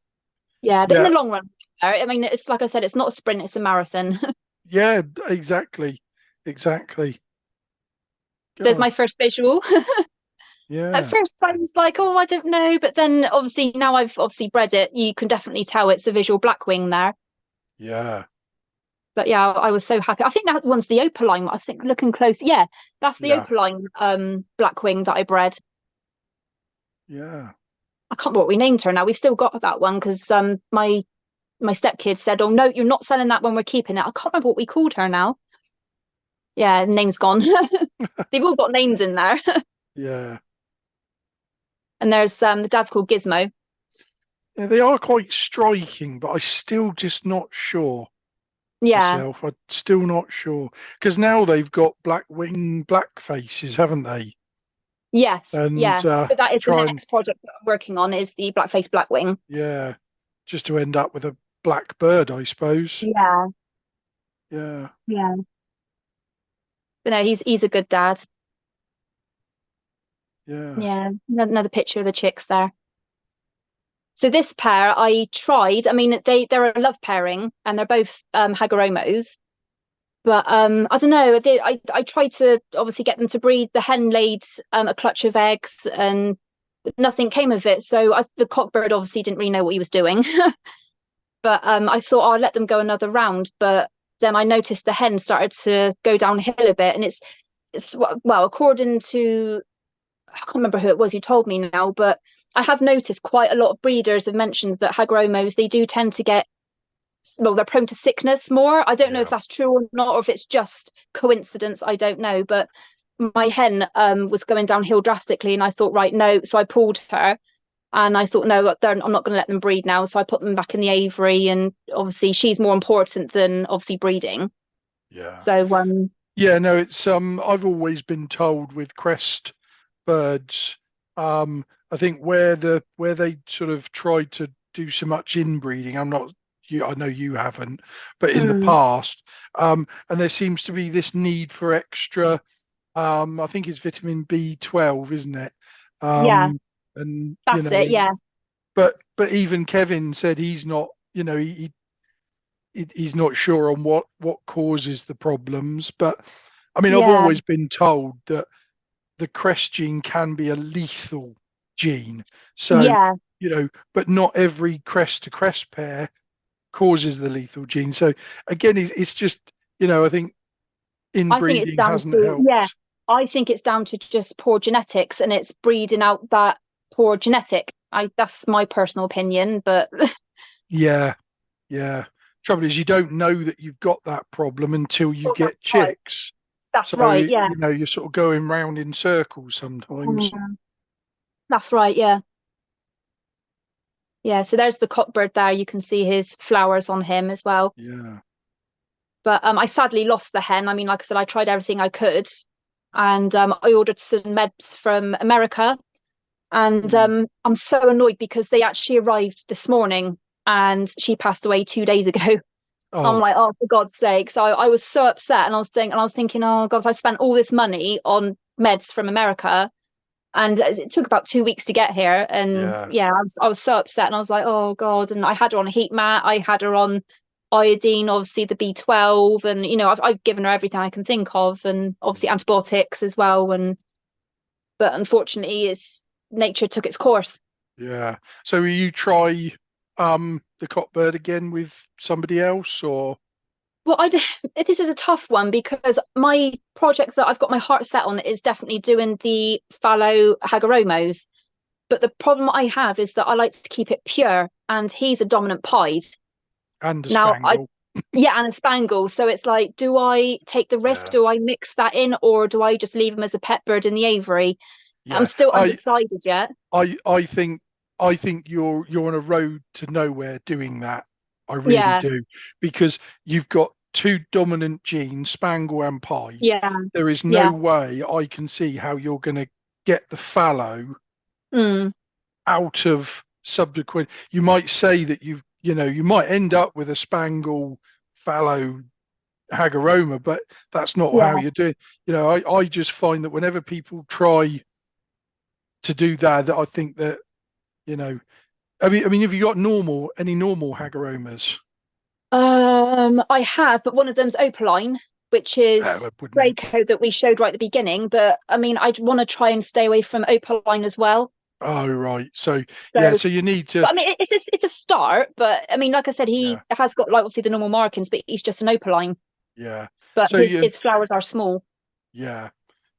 yeah, but in the
yeah,
long run, I mean, it's like I said, it's not a sprint, it's a marathon.
yeah, exactly, exactly.
There's
God,
my first visual. At
yeah,
first, I was like, oh, I don't know. But then obviously, now I've obviously bred it, you can definitely tell it's a visual blackwing there.
yeah,
But yeah, I was so happy. I think that one's the opaline. I think looking close, yeah, that's the
yeah,
opaline blackwing that I bred.
yeah.
I can't remember what we named her now. We've still got that one because my stepkid said, "Oh no, you're not selling that one. We're keeping it." I can't remember what we called her now. Yeah, name's gone. They've all got names in there.
Yeah.
And there's the dad's called Gizmo.
Yeah, they are quite striking, but I still just not sure
Yeah.
myself. I'm still not sure because now they've got black wing, black faces, haven't they?
Yes.
And
Yeah. So that is the
try and
next project that I'm working on is the blackface blackwing.
yeah, just to end up with a black bird, I suppose.
Yeah.
Yeah,
Yeah. But no, he's a good dad.
yeah,
Yeah. Another picture of the chicks there. So this pair I tried. I mean, they're a love pairing and they're both Hagoromos. But I don't know. I tried to obviously get them to breed. The hen laid a clutch of eggs, and nothing came of it. So the cockbird obviously didn't really know what he was doing. But I thought, oh, I'll let them go another round. But then I noticed the hen started to go downhill a bit, and it's well, according to I can't remember who it was who told me now, but I have noticed quite a lot of breeders have mentioned that Hagoromos they do tend to get well, they're prone to sickness more. I don't know if
yeah,
that's true or not, or if it's just coincidence. I don't know. But my hen was going downhill drastically, and I thought, right, no. So I pulled her, and I thought, no, I'm not going to let them breed now. So I put them back in the aviary, and obviously she's more important than obviously breeding.
yeah,
So
yeah. No, it's I've always been told with crest birds, I think where they sort of tried to do so much inbreeding. I'm not you. I know you haven't, but in the
mm,
past, and there seems to be this need for extra. I think it's vitamin B12, isn't it?
yeah,
And
that's it. Yeah,
but even Kevin said he's not, he's not sure on what causes the problems. But I mean, I've
yeah,
always been told that the crest gene can be a lethal gene. So,
yeah.
but not every crest to crest pair causes the lethal gene. So again, it's just, I think
I think it's
inbreeding
down
hasn't
to yeah.
helped.
I think it's down to just poor genetics, and it's breeding out that poor genetic. I That's my personal opinion, but
Yeah, yeah. Trouble is, you don't know that you've got that problem until you
oh,
get
that's right.
chicks.
That's
So,
right. Yeah.
you're sort of going round in circles sometimes.
Mm, that's right. Yeah. Yeah. So there's the cockbird there. You can see his flowers on him as well.
Yeah,
But I sadly lost the hen. I mean, like I said, I tried everything I could, and I ordered some meds from America. And
Mm.
I'm so annoyed because they actually arrived this morning and she passed away 2 days ago. I'm
Oh,
like, oh, for God's sake. So I was so upset and I was thinking, oh God, I spent all this money on meds from America and it took about 2 weeks to get here. And
yeah,
yeah, I was so upset and I was like, oh God. And I had her on a heat mat, I had her on iodine, obviously the B12, and I've given her everything I can think of, and obviously antibiotics as well. And but unfortunately, it's nature took its course.
yeah. So will you try the cockbird again with somebody else, or?
Well, this is a tough one because my project that I've got my heart set on is definitely doing the fallow Hagaromos. But the problem I have is that I like to keep it pure, and he's a dominant pied.
And a
Now,
spangle?
yeah, and a spangle. So it's like, do I take the risk?
Yeah,
Do I mix that in, or do I just leave him as a pet bird in the aviary? I'm
yeah.
still
I
undecided yet.
I think you're on a road to nowhere doing that. I really
Yeah,
do, because you've got two dominant genes, spangle and pied.
yeah,
There is no
yeah.
way I can see how you're going to get the fallow
Mm,
out of subsequent. You might say that you might end up with a spangle fallow Hagaroma, but that's not how
yeah.
you're doing. I just find that whenever people try to do that, I think that, you know, I mean, have you got any normal Hagaromas?
I have, but one of them's opaline, which is
I wouldn't.
Draco that we showed right at the beginning. But I mean, I'd want to try and stay away from opaline as well.
Oh, right. So yeah,
So,
so you need to.
but I mean, it's a start. But I mean, like I said, he
Yeah,
has got like obviously the normal markings, but he's just an opaline.
yeah.
But
So
his flowers are small.
yeah,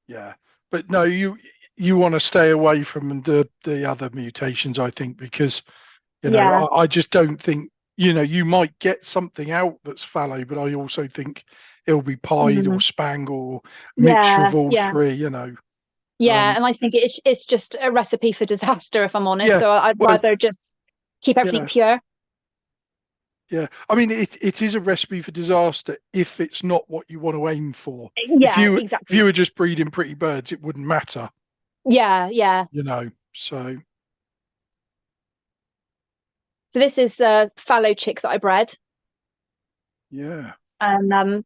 yeah. But no, you want to stay away from the other mutations, I think, because
Yeah.
I just don't think, you might get something out that's fallow, but I also think it'll be pied or
Mm.
spangle or mixture
Yeah.
of all
Yeah.
three.
Yeah.
Um,
And I think it's just a recipe for disaster, if I'm honest.
yeah,
So I'd
well,
rather just keep everything
yeah,
pure.
yeah. I mean, it is a recipe for disaster if it's not what you want to aim for. If
Yeah.
you
Exactly.
were just breeding pretty birds, it wouldn't matter,
Yeah. Yeah.
So
So this is a fallow chick that I bred.
yeah.
And I'm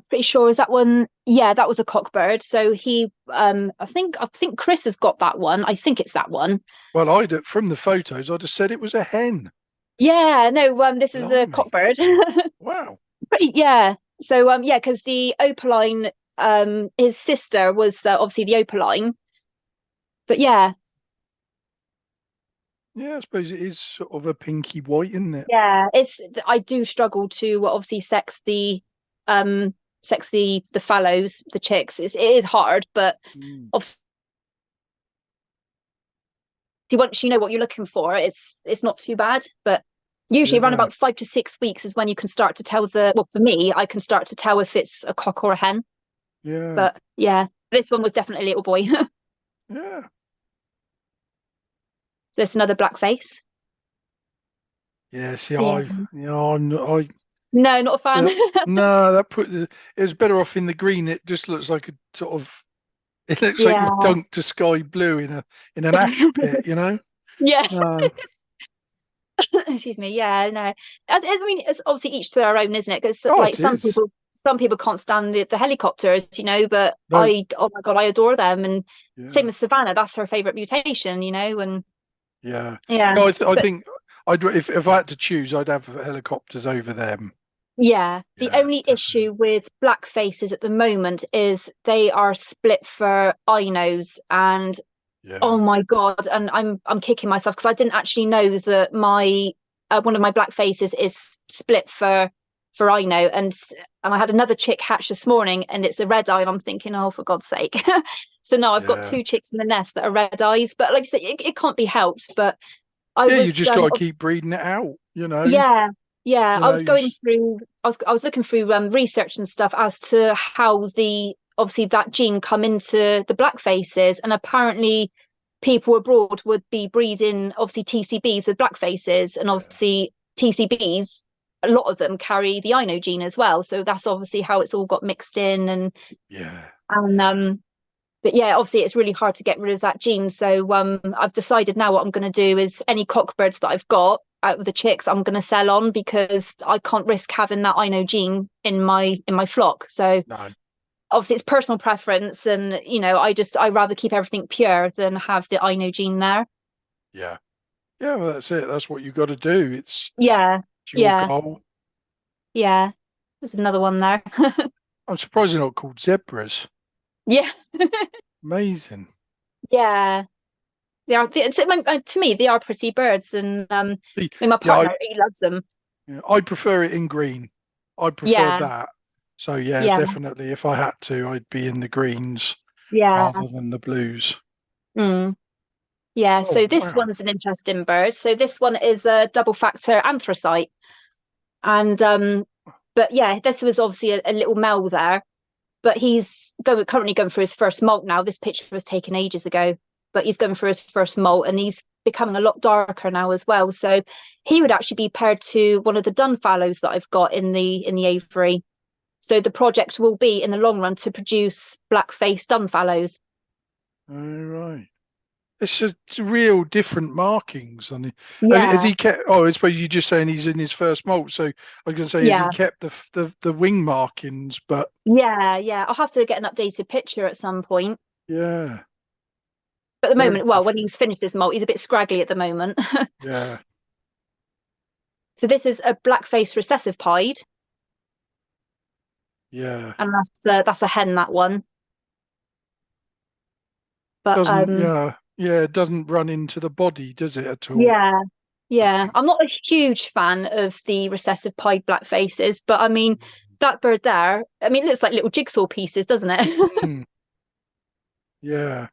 pretty sure is that one. Yeah, that was a cockbird. So he, I think Chris has got that one. I think it's that one.
Well, from the photos, I'd have said it was a hen.
Yeah, no, this is the
Blimey!
cockbird.
Wow.
Pretty, yeah. So yeah, because the opaline, his sister was obviously the opaline. But yeah,
Yeah, I suppose it is sort of a pinky white, isn't it?
yeah, I do struggle to obviously um sex the fallows, the chicks. It is hard, but
Mm.
obviously once you know what you're looking for, it's not too bad. But usually around
Yeah,
about 5 to 6 weeks is when you can start to tell well, for me, I can start to tell if it's a cock or a hen.
yeah,
But yeah, this one was definitely a little boy.
yeah,
There's another black face.
yeah. See,
Yeah.
I
No, not a fan.
no, it was better off in the green. It just looks like a sort of. It looks like you've
Yeah.
dunked to sky blue in an ash pit.
Yeah.
Uh,
Excuse me. Yeah, no. I mean, it's obviously each to their own, isn't it? Because
oh,
like
it is.
some people can't stand the helicopters, but
No,
oh my God, I adore them. And same
yeah,
as Savannah, that's her favorite mutation, and
yeah.
yeah,
No, I
but
think if I had to choose, I'd have helicopters over them.
yeah, the
Yeah,
only
definitely.
issue with black faces at the moment is they are split for inos, and oh
Yeah,
my God, and I'm kicking myself because I didn't actually know that my one of my black faces is split for Ino, and I had another chick hatch this morning, and it's a red eye, and I'm thinking, oh, for God's sake. So now I've got
yeah,
two chicks in the nest that are red eyes, but like I said, it can't be helped. But I
yeah. You
was
just got to keep breeding it out.
yeah, yeah,
You
I
know.
was going through, I was looking through research and stuff as to how the obviously that gene come into the black faces, and apparently people abroad would be breeding obviously TCBs with black faces, and
Yeah,
obviously TCBs, a lot of them carry the INO gene as well. So that's obviously how it's all got mixed in, and
yeah,
and
yeah.
um, but yeah, obviously it's really hard to get rid of that gene. So I've decided now what I'm going to do is any cockbirds that I've got out of the chicks, I'm going to sell on because I can't risk having that I know gene in my flock. So
No.
obviously it's personal preference, and I rather keep everything pure than have the I know gene there.
Yeah. Yeah, well, that's it. That's what you got to do.
Yeah,
It's your
yeah,
goal.
yeah. There's another one there.
I'm surprised they're not called zebras.
Yeah,
Amazing.
yeah. To me, they are pretty birds, and
See,
my
Yeah,
partner, he loves them.
I prefer it in green. I prefer
Yeah,
that. So yeah,
yeah,
definitely. If I had to, I'd be in the greens
yeah.
rather than the blues.
Mm. Yeah,
Oh
so this
wow.
one's an interesting bird. So this one is a double factor anthracite. And but yeah, this was obviously a little male there, but currently going through his first molt now. This picture was taken ages ago, but he's going through his first molt and he's becoming a lot darker now as well. So he would actually be paired to one of the dun fallows that I've got in the aviary. So the project will be in the long run to produce black-faced dun fallows.
All right. It's real different markings on it. Has
Yeah,
he kept? Oh, I suppose you're just saying he's in his first molt. So I was going to say, has he
yeah.
kept the wing markings? But
Yeah, yeah. I'll have to get an updated picture at some point.
yeah,
But at the
very
moment, well, when
different.
he's finished his molt, he's a bit scraggly at the moment.
Yeah,
So this is a black-faced recessive pied,
yeah.
and that's a hen, that one. But
Doesn't yeah, it doesn't run into the body, does it at all?
yeah, yeah. I'm not a huge fan of the recessive pied black faces, but I mean that bird there, I mean, it looks like little jigsaw pieces, doesn't it?
Mm, yeah,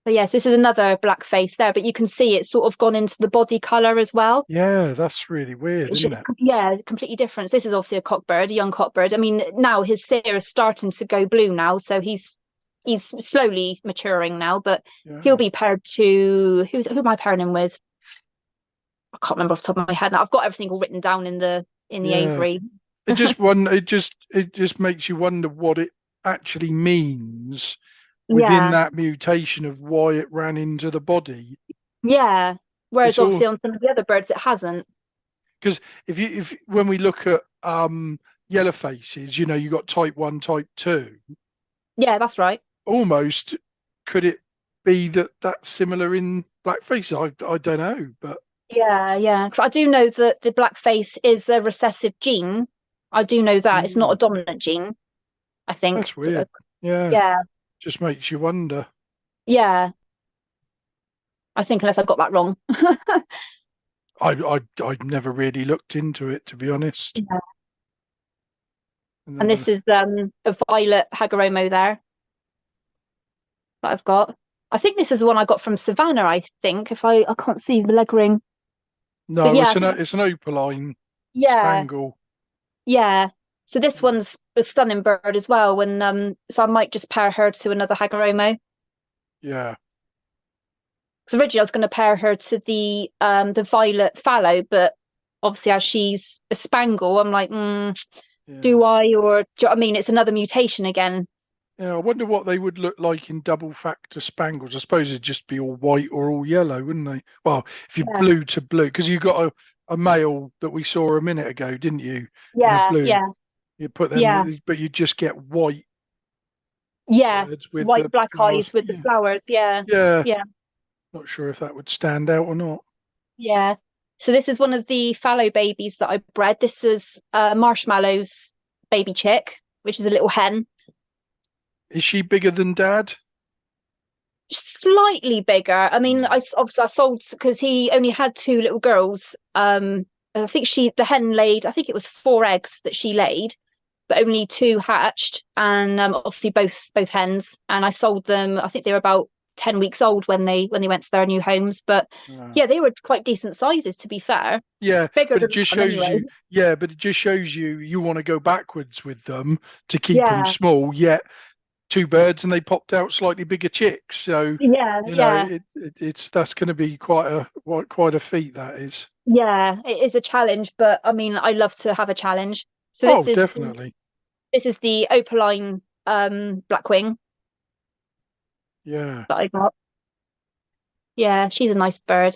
But yes, this is another black face there, but you can see it's sort of gone into the body color as well.
yeah. That's really weird,
It's
isn't
just,
it?
yeah, completely different. So this is obviously a cockbird, a young cockbird. I mean, now his cere is starting to go blue now, so he's slowly maturing now. But he'll
Yeah.
be paired to who am I pairing him with? I can't remember off the top of my head now. I've got everything all written down in the
Yeah.
aviary.
It just makes you wonder what it actually means within
Yeah,
that mutation of why it ran into the body.
yeah. Whereas
It's all
obviously on some of the other birds it hasn't.
because if when we look at yellow faces, you got type 1, type 2,
Yeah, that's right.
almost could it be that that's similar in black faces? I don't know, but
Yeah, yeah. Because I do know that the black face is a recessive gene. I do know that it's not a
mm,
dominant gene, I think.
that's weird. Yeah,
Yeah,
just makes you wonder.
yeah. I think unless I got that wrong.
I'd never really looked into it, to be honest.
Yeah. And
Never.
this is a violet Hagoromo there that I've got. I think this is the one I got from Savannah, I think, if I can't see the leg ring. But
No,
yeah,
it's
I
an
think
it's an opaline
yeah,
spangle.
yeah. So this one's a stunning bird as well. And so I might just pair her to another Hagoromo.
Yeah,
Because originally I was going to pair her to the violet fallow, but obviously as she's a spangle, I'm like,
yeah,
do I or do you know what I mean? It's another mutation again.
yeah. I wonder what they would look like in double factor spangles. I suppose it'd just be all white or all yellow, wouldn't they? Well, if you
Yeah,
blue to blue, because you got a male that we saw a minute ago, didn't you? In a
yeah,
blue,
yeah,
you put
yeah,
them, but you just get white
yeah.
birds with
White
the
black
flowers.
eyes with the
Yeah,
flowers. Yeah,
yeah.
yeah,
Not sure if that would stand out or not.
yeah. So this is one of the fallow babies that I bred. This is Marshmallow's baby chick, which is a little hen.
Is she bigger than Dad?
Slightly bigger. I mean,
Mm.
obviously I sold because he only had two little girls. I think the hen laid, I think it was four eggs that she laid, but only two hatched, and obviously both hens. And I sold them. I think they were about 10 weeks old when they went to their new homes. But
Uh,
yeah, they were quite decent sizes to be fair.
Yeah,
Bigger
but it
than
just
that one
shows
anyway.
you, yeah, but it just shows you want to go backwards with them to keep them
Yeah,
small, yet two birds and they popped out slightly bigger chicks. So,
yeah, yeah,
it's that's going to be quite a feat, that is.
yeah. It is a challenge, but I mean, I love to have a challenge. So
Oh, definitely.
this is the opaline blackwing.
Yeah.
that I got. Yeah, she's a nice bird.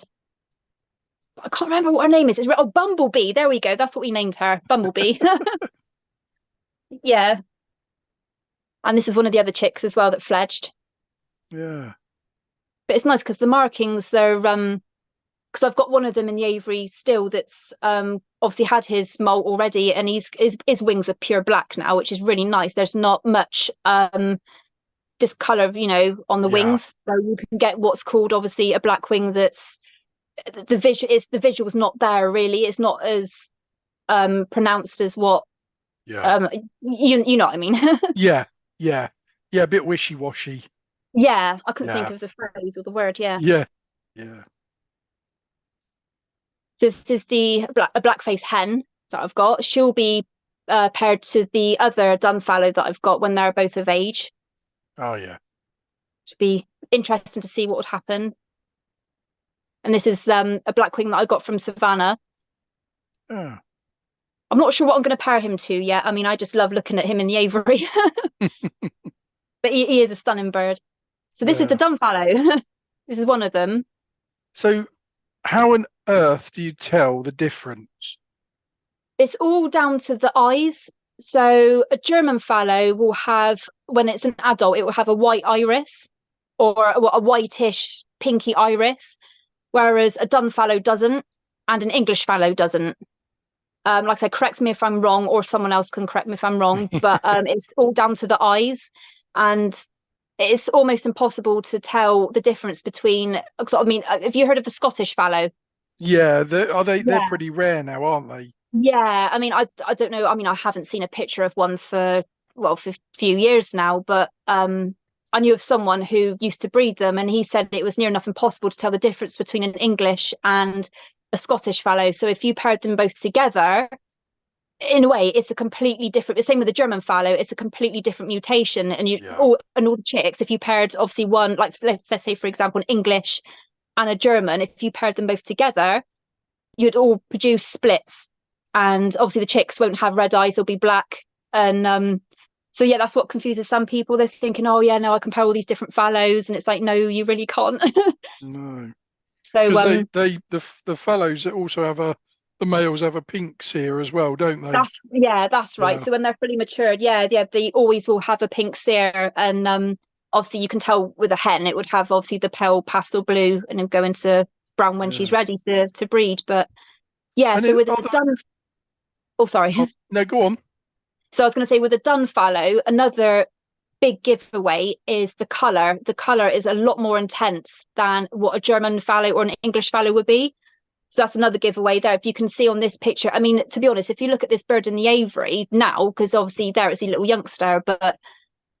I can't remember what her name is. Oh, Bumblebee. There we go. That's what we named her. Bumblebee. Yeah. And this is one of the other chicks as well that fledged.
Yeah.
But it's nice because the markings, they're because I've got one of them in the aviary still that's obviously had his molt already, and his wings are pure black now, which is really nice. There's not much discolor, on the
Yeah.
wings. So you can get what's called obviously a black wing that's the visual's not there really. It's not as pronounced as what
Yeah.
you know what I mean.
Yeah. Yeah. Yeah. A bit wishy-washy.
Yeah, I couldn't think
Yeah.
of the phrase or the word. Yeah.
Yeah. Yeah.
This is a black-faced hen that I've got. She'll be paired to the other Dunfallow that I've got when they're both of age.
Oh yeah.
Should be interesting to see what would happen. And this is a blackwing that I got from Savannah.
Yeah.
I'm not sure what I'm going to pair him to yet. I mean, I just love looking at him in the aviary. But he is a stunning bird. So this is the
Yeah.
Dunfallow. This is one of them.
So how on earth do you tell the difference?
It's all down to the eyes. So a German fallow will have, when it's an adult, it will have a white iris or a whitish pinky iris, whereas a Dunfallow doesn't, and an English fallow doesn't. Like I said, correct me if I'm wrong, or someone else can correct me if I'm wrong, but it's all down to the eyes. And it's almost impossible to tell the difference between, I mean, have you heard of the Scottish fallow?
Yeah, they're
Yeah.
pretty rare now, aren't they?
Yeah, I mean, I don't know. I mean, I haven't seen a picture of one for a few years now, but I knew of someone who used to breed them, and he said it was near enough impossible to tell the difference between an English and a Scottish fallow. So if you paired them both together, in a way, it's a completely different. The same with the German fallow; it's a completely different mutation. And
Yeah.
all the chicks, if you paired obviously one, like let's say for example, an English and a German, if you paired them both together, you'd all produce splits, and obviously the chicks won't have red eyes; they'll be black. And so yeah, that's what confuses some people. They're thinking, oh yeah, no, I compare all these different fallows, and it's like, no, you really can't.
No.
So
Because the fellows also have the males have a pink cere as well, don't they?
that's right.
Yeah.
So when they're fully matured, yeah, they always will have a pink cere, and obviously you can tell with a hen, it would have obviously the pale pastel blue, and then go into brown when she's
Yeah.
ready to breed. But yeah,
And
so with
are
a dun, oh sorry.
no, go on.
So I was going to say with a Dunfallow, another big giveaway is the colour. The colour is a lot more intense than what a German fallow or an English fallow would be. So that's another giveaway there. If you can see on this picture, I mean, to be honest, if you look at this bird in the aviary now, because obviously there it's a little youngster, but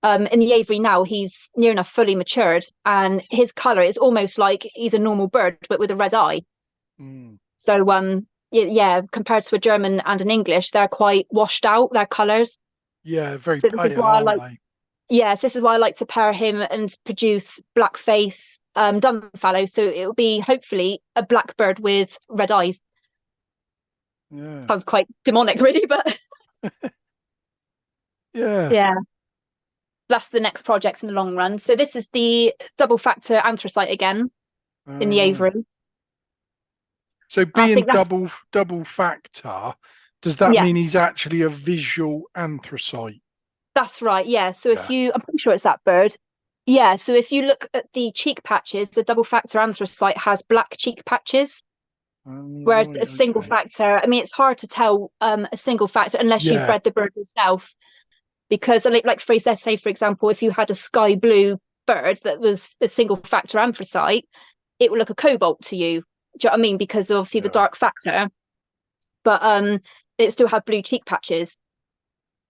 in the aviary now he's near enough fully matured, and his colour is almost like he's a normal bird but with a red eye.
Mm.
So yeah, compared to a German and an English, they're quite washed out, their colours.
Yeah, very
So this is
pale,
why I
aren't
like,
they?
yes, this is why I like to pair him and produce blackface Dunfallow. So it will be hopefully a black bird with red eyes.
Yeah.
Sounds quite demonic, really, but
Yeah.
yeah, that's the next project in the long run. So this is the double factor anthracite again in the
Right.
aviary.
So
And I
being
think that's,
double factor, does that
yeah,
mean he's actually a visual anthracite?
that's right. Yeah. So if
Yeah.
I'm pretty sure it's that bird. Yeah. So if you look at the cheek patches, the double factor anthracite has black cheek patches. Whereas
Right,
a single
okay.
factor, I mean, it's hard to tell a single factor unless you've
Yeah.
bred the bird yourself. Because, like for let's say, for example, if you had a sky blue bird that was a single factor anthracite, it would look a cobalt to you. Do you know what I mean? Because obviously the
Yeah.
dark factor, but it still had blue cheek patches.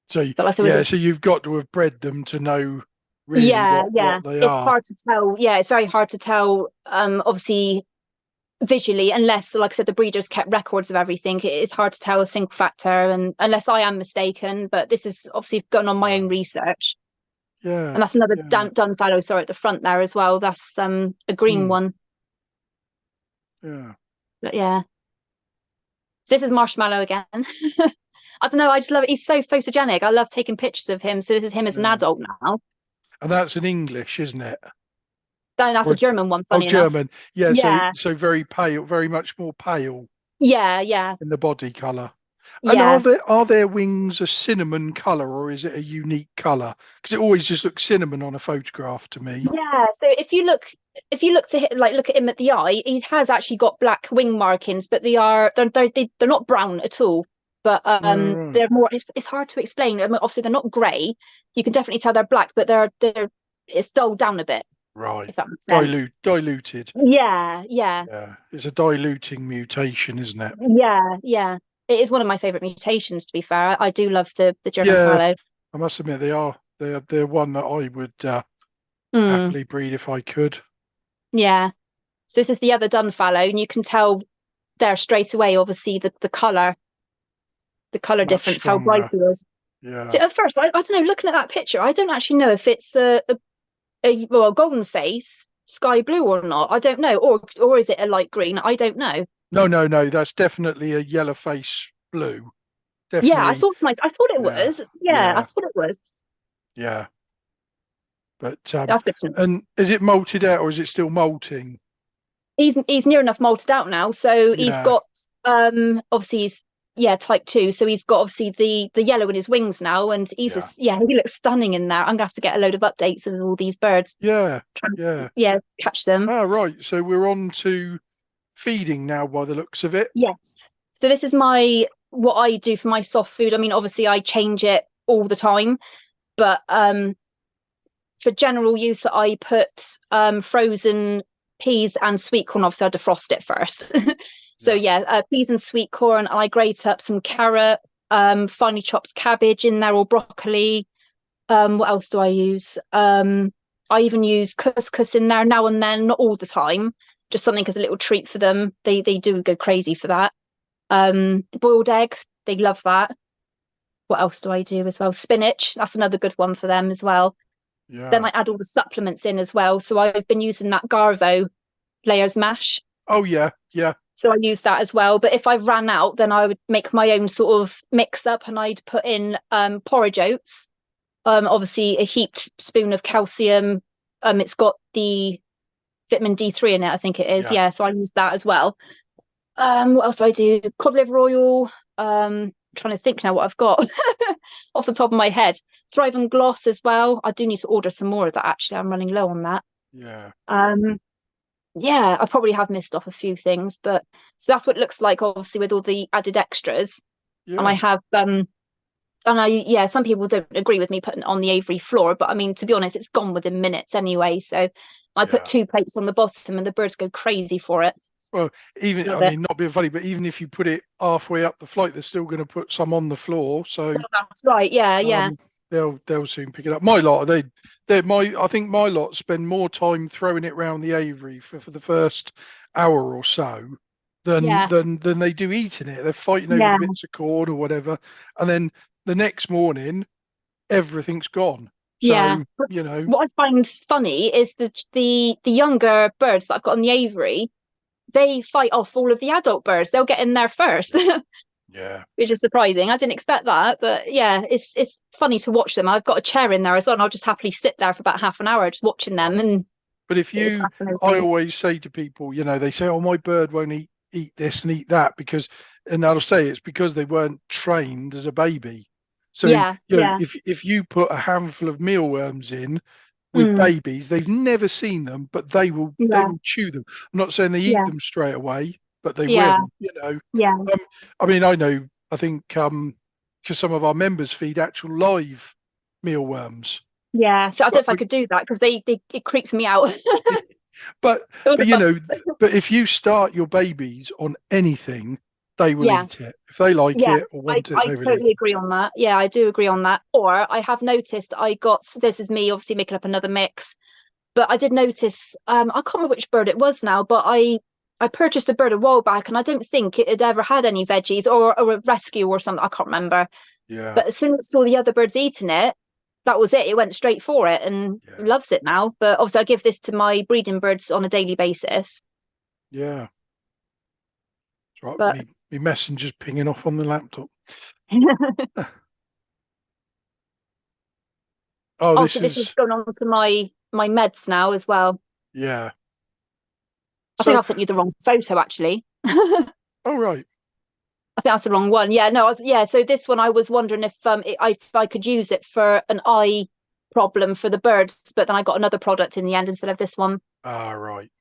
So
But like I said,
yeah, so you've got to have bred them to know really
yeah,
what they
it's
are.
hard to tell. Yeah, it's very hard to tell. Obviously visually, unless, like I said, the breeders kept records of everything, it is hard to tell a single factor, and unless I am mistaken. But this is obviously gone on my
Yeah.
own research,
Yeah.
and that's another
Yeah.
Dunfallow, sorry, at the front there as well. That's a green
Mm.
one.
Yeah.
But yeah, so this is Marshmallow again. I don't know, I just love it. He's so photogenic. I love taking pictures of him. So this is him as an
Yeah.
adult now.
And that's in English, isn't it?
That's a
Or
German one,
oh,
funny enough.
German. Yeah, so
Yeah,
very pale, very much more pale
yeah, yeah,
in the body colour. And
yeah.
are their wings a cinnamon colour or is it a unique colour? Because it always just looks cinnamon on a photograph to me.
Yeah, so if you look to him, like look at him at the eye, he has actually got black wing markings, but they're not brown at all. But
Right.
they're more. It's hard to explain. I mean, obviously they're not grey. You can definitely tell they're black, but they're it's dulled down a bit,
Right.
if that makes sense.
Diluted.
Yeah, yeah,
Yeah. It's a diluting mutation, isn't it?
yeah, yeah. It is one of my favourite mutations, to be fair. I do love the German
Yeah.
fallow.
I must admit they are. They're one that I would
Mm,
happily breed if I could.
yeah. So this is the other dun fallow, and you can tell there straight away, obviously, the color
Much
difference, how bright
stronger.
it is. So
Yeah.
at first, I don't know, looking at that picture, I don't actually know if it's a golden face, sky blue or not. I don't know, or is it a light green? I don't know.
No, no, no. That's definitely a yellow face blue.
Yeah, I
Definitely.
thought to myself, I thought it
Yeah.
was. Yeah, I
Yeah.
thought it was.
Yeah. But
That's good to know.
and is it molted out or is it still molting?
He's near enough molted out now, so he's
Yeah.
got obviously he's yeah type 2, so he's got obviously the yellow in his wings now, and
Yeah.
yeah, he looks stunning in there. I'm gonna have to get a load of updates of all these birds,
Yeah.
try and,
Yeah.
yeah, catch them.
Ah, right. So we're on to feeding now by the looks of it.
Yes. So this is my what I do for my soft food. I mean, obviously I change it all the time, but for general use, I put frozen peas and sweet corn. Obviously, I defrost it first. So
Yeah.
yeah, peas and sweet corn, and I grate up some carrot, finely chopped cabbage in there, or broccoli. What else do I use? I even use couscous in there now and then, not all the time. Just something as a little treat for them. They do go crazy for that. Boiled egg, they love that. What else do I do as well? Spinach, that's another good one for them as well. Then
Yeah.
I add all the supplements in as well. So I've been using that Garvo layers mash.
Oh yeah. Yeah.
So I use that as well. But if I've ran out, then I would make my own sort of mix up, and I'd put in porridge oats. Obviously a heaped spoon of calcium. It's got the vitamin D3 in it, I think it is.
Yeah.
Yeah, so I use that as well. What else do I do? Cod liver oil. Trying to think now what I've got off the top of my head. Thrive and Gloss as well. I do need to order some more of that actually. I'm running low on that.
Yeah.
Um, yeah, I probably have missed off a few things, but so that's what it looks like, obviously, with all the added extras. And I
Yeah.
have and I yeah, some people don't agree with me putting it on the aviary floor, but I mean, to be honest, it's gone within minutes anyway. So I put
Yeah.
2 plates on the bottom, and the birds go crazy for it.
Well, even I
Love it.
mean, not being funny, but even if you put it halfway up the flight, they're still going to put some on the floor. So
Well, that's right. Yeah, yeah,
um, they'll soon pick it up. My lot, they my I think my lot spend more time throwing it round the aviary for the first hour or so
yeah,
than they do eating it. They're fighting over
yeah,
the bits of cord or whatever, and then the next morning everything's gone.
yeah.
So you know,
What I find funny is that the younger birds that I've got on the aviary, they fight off all of the adult birds. They'll get in there first,
yeah,
which is surprising. I didn't expect that, but yeah, it's funny to watch them. I've got a chair in there as well, and I'll just happily sit there for about half an hour just watching them,
yeah.
and
But if
it's
you, I
fascinating.
always say to people, they say, "Oh, my bird won't eat this and eat that," and I'll say it's because they weren't trained as a baby. So,
Yeah, yeah,
if you put a handful of mealworms in with
mm,
babies, they've never seen them, but they
yeah,
will chew them. I'm not saying they eat
yeah,
them straight away, but they will.
yeah,
You know,
yeah,
I mean, I know. I think because some of our members feed actual live mealworms.
yeah. So I don't know
But
if I could do that because they it creeps me out.
But
All the
but
bugs.
but if you start your babies on anything, they will
Yeah.
eat it. If they like
Yeah,
it or want it,
I
they will eat
totally
it.
agree on that. Yeah, I do agree on that. Or I have noticed I got this is me obviously making up another mix, but I did notice I can't remember which bird it was now, but I purchased a bird a while back, and I don't think it had ever had any veggies, or a rescue or something. I can't remember.
Yeah,
But as soon as it saw the other birds eating it, that was it. It went straight for it and
yeah,
loves it now. But obviously I give this to my breeding birds on a daily basis.
yeah. That's right.
But
Me messenger's pinging off on the laptop. Oh,
oh,
this
so this is
is
going on to my meds now as well.
Yeah.
I think
So,
I sent you the wrong photo actually. I
all right.
think that's the wrong one. Yeah, no, yeah. So this one, I was wondering if I could use it for an eye problem for the birds, but then I got another product in the end instead of this one.
Ah, right.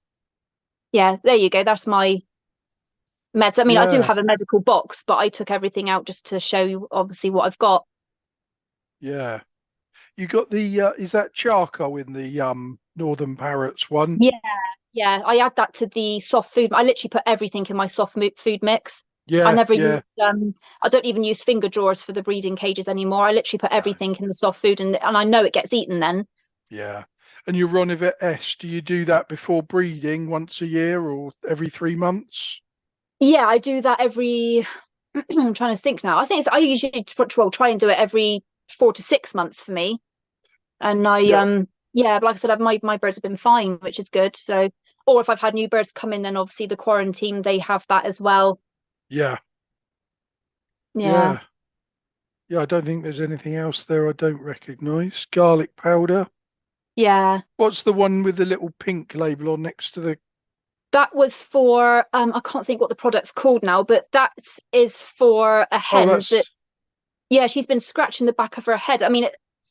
Yeah, there you go. That's my meds. I mean, I do
Yeah.
have a medical box, but I took everything out just to show you obviously what I've got.
Yeah. You got the is that charcoal in the Northern Parrots one?
Yeah, yeah. I add that to the soft food. I literally put everything in my food mix. I
Yeah,
never
yeah.
use I don't even use finger drawers for the breeding cages anymore. I literally put
No,
everything in the soft food and I know it gets eaten then.
yeah. And your Ronivet S, do you do that before breeding once a year or every 3 months?
Yeah, I do that every I'm trying to think now. I usually well, try and do it every 4 to 6 months for me. And I
Yeah,
yeah, but like I said, my birds have been fine, which is good. So or if I've had new birds come in, then obviously the quarantine, they have that as well.
yeah,
Yeah.
yeah. Yeah, I don't think there's anything else there I don't recognise. Garlic powder.
Yeah.
What's the one with the little pink label on next to the?
That was for I can't think what the product's called now, but that is for a
Oh,
hen that
that's
yeah, she's been scratching the back of her head. I mean,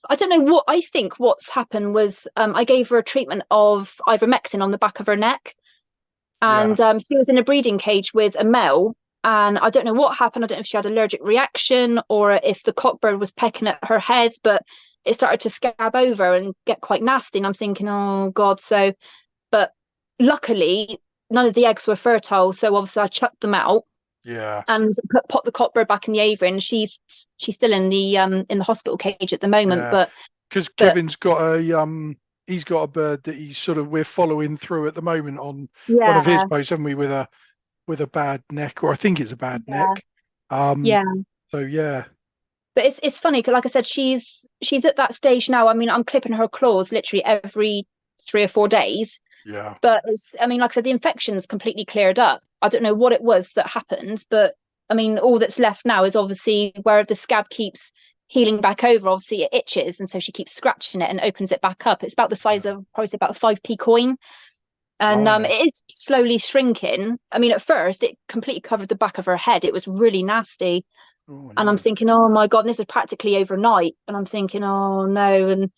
I don't know what I think what's happened was I gave her a treatment of ivermectin on the back of her neck,
yeah,
and she was in a breeding cage with a male. And I don't know what happened. I don't know if she had allergic reaction or if the cockbird was pecking at her head, but it started to scab over and get quite nasty. And I'm thinking, oh God. So, but luckily, none of the eggs were fertile. So obviously, I chucked them out
yeah.
and put the cockbird back in the aviary, and she's still in the hospital cage at the moment.
Yeah, because
But
Kevin's got a he's got a bird that he's sort of we're following through at the moment on one of his
yeah,
posts, haven't we, with a bad neck, or I think it's a bad
yeah,
neck. Um,
yeah.
so yeah,
But it's funny because, like I said, she's at that stage now. I mean, I'm clipping her claws literally every 3 or 4 days.
yeah,
But I mean, like I said, the infection's completely cleared up. I don't know what it was that happened, but I mean, all that's left now is obviously where the scab keeps healing back over. Obviously, it itches, and so she keeps scratching it and opens it back up. It's about the size
yeah.
of probably say about a 5p coin, and
Blimey.
it is slowly shrinking. I mean, at first, it completely covered the back of her head. It was really nasty,
Oh
and I'm
no.
thinking, oh my God, this is practically overnight, and I'm thinking, oh no, and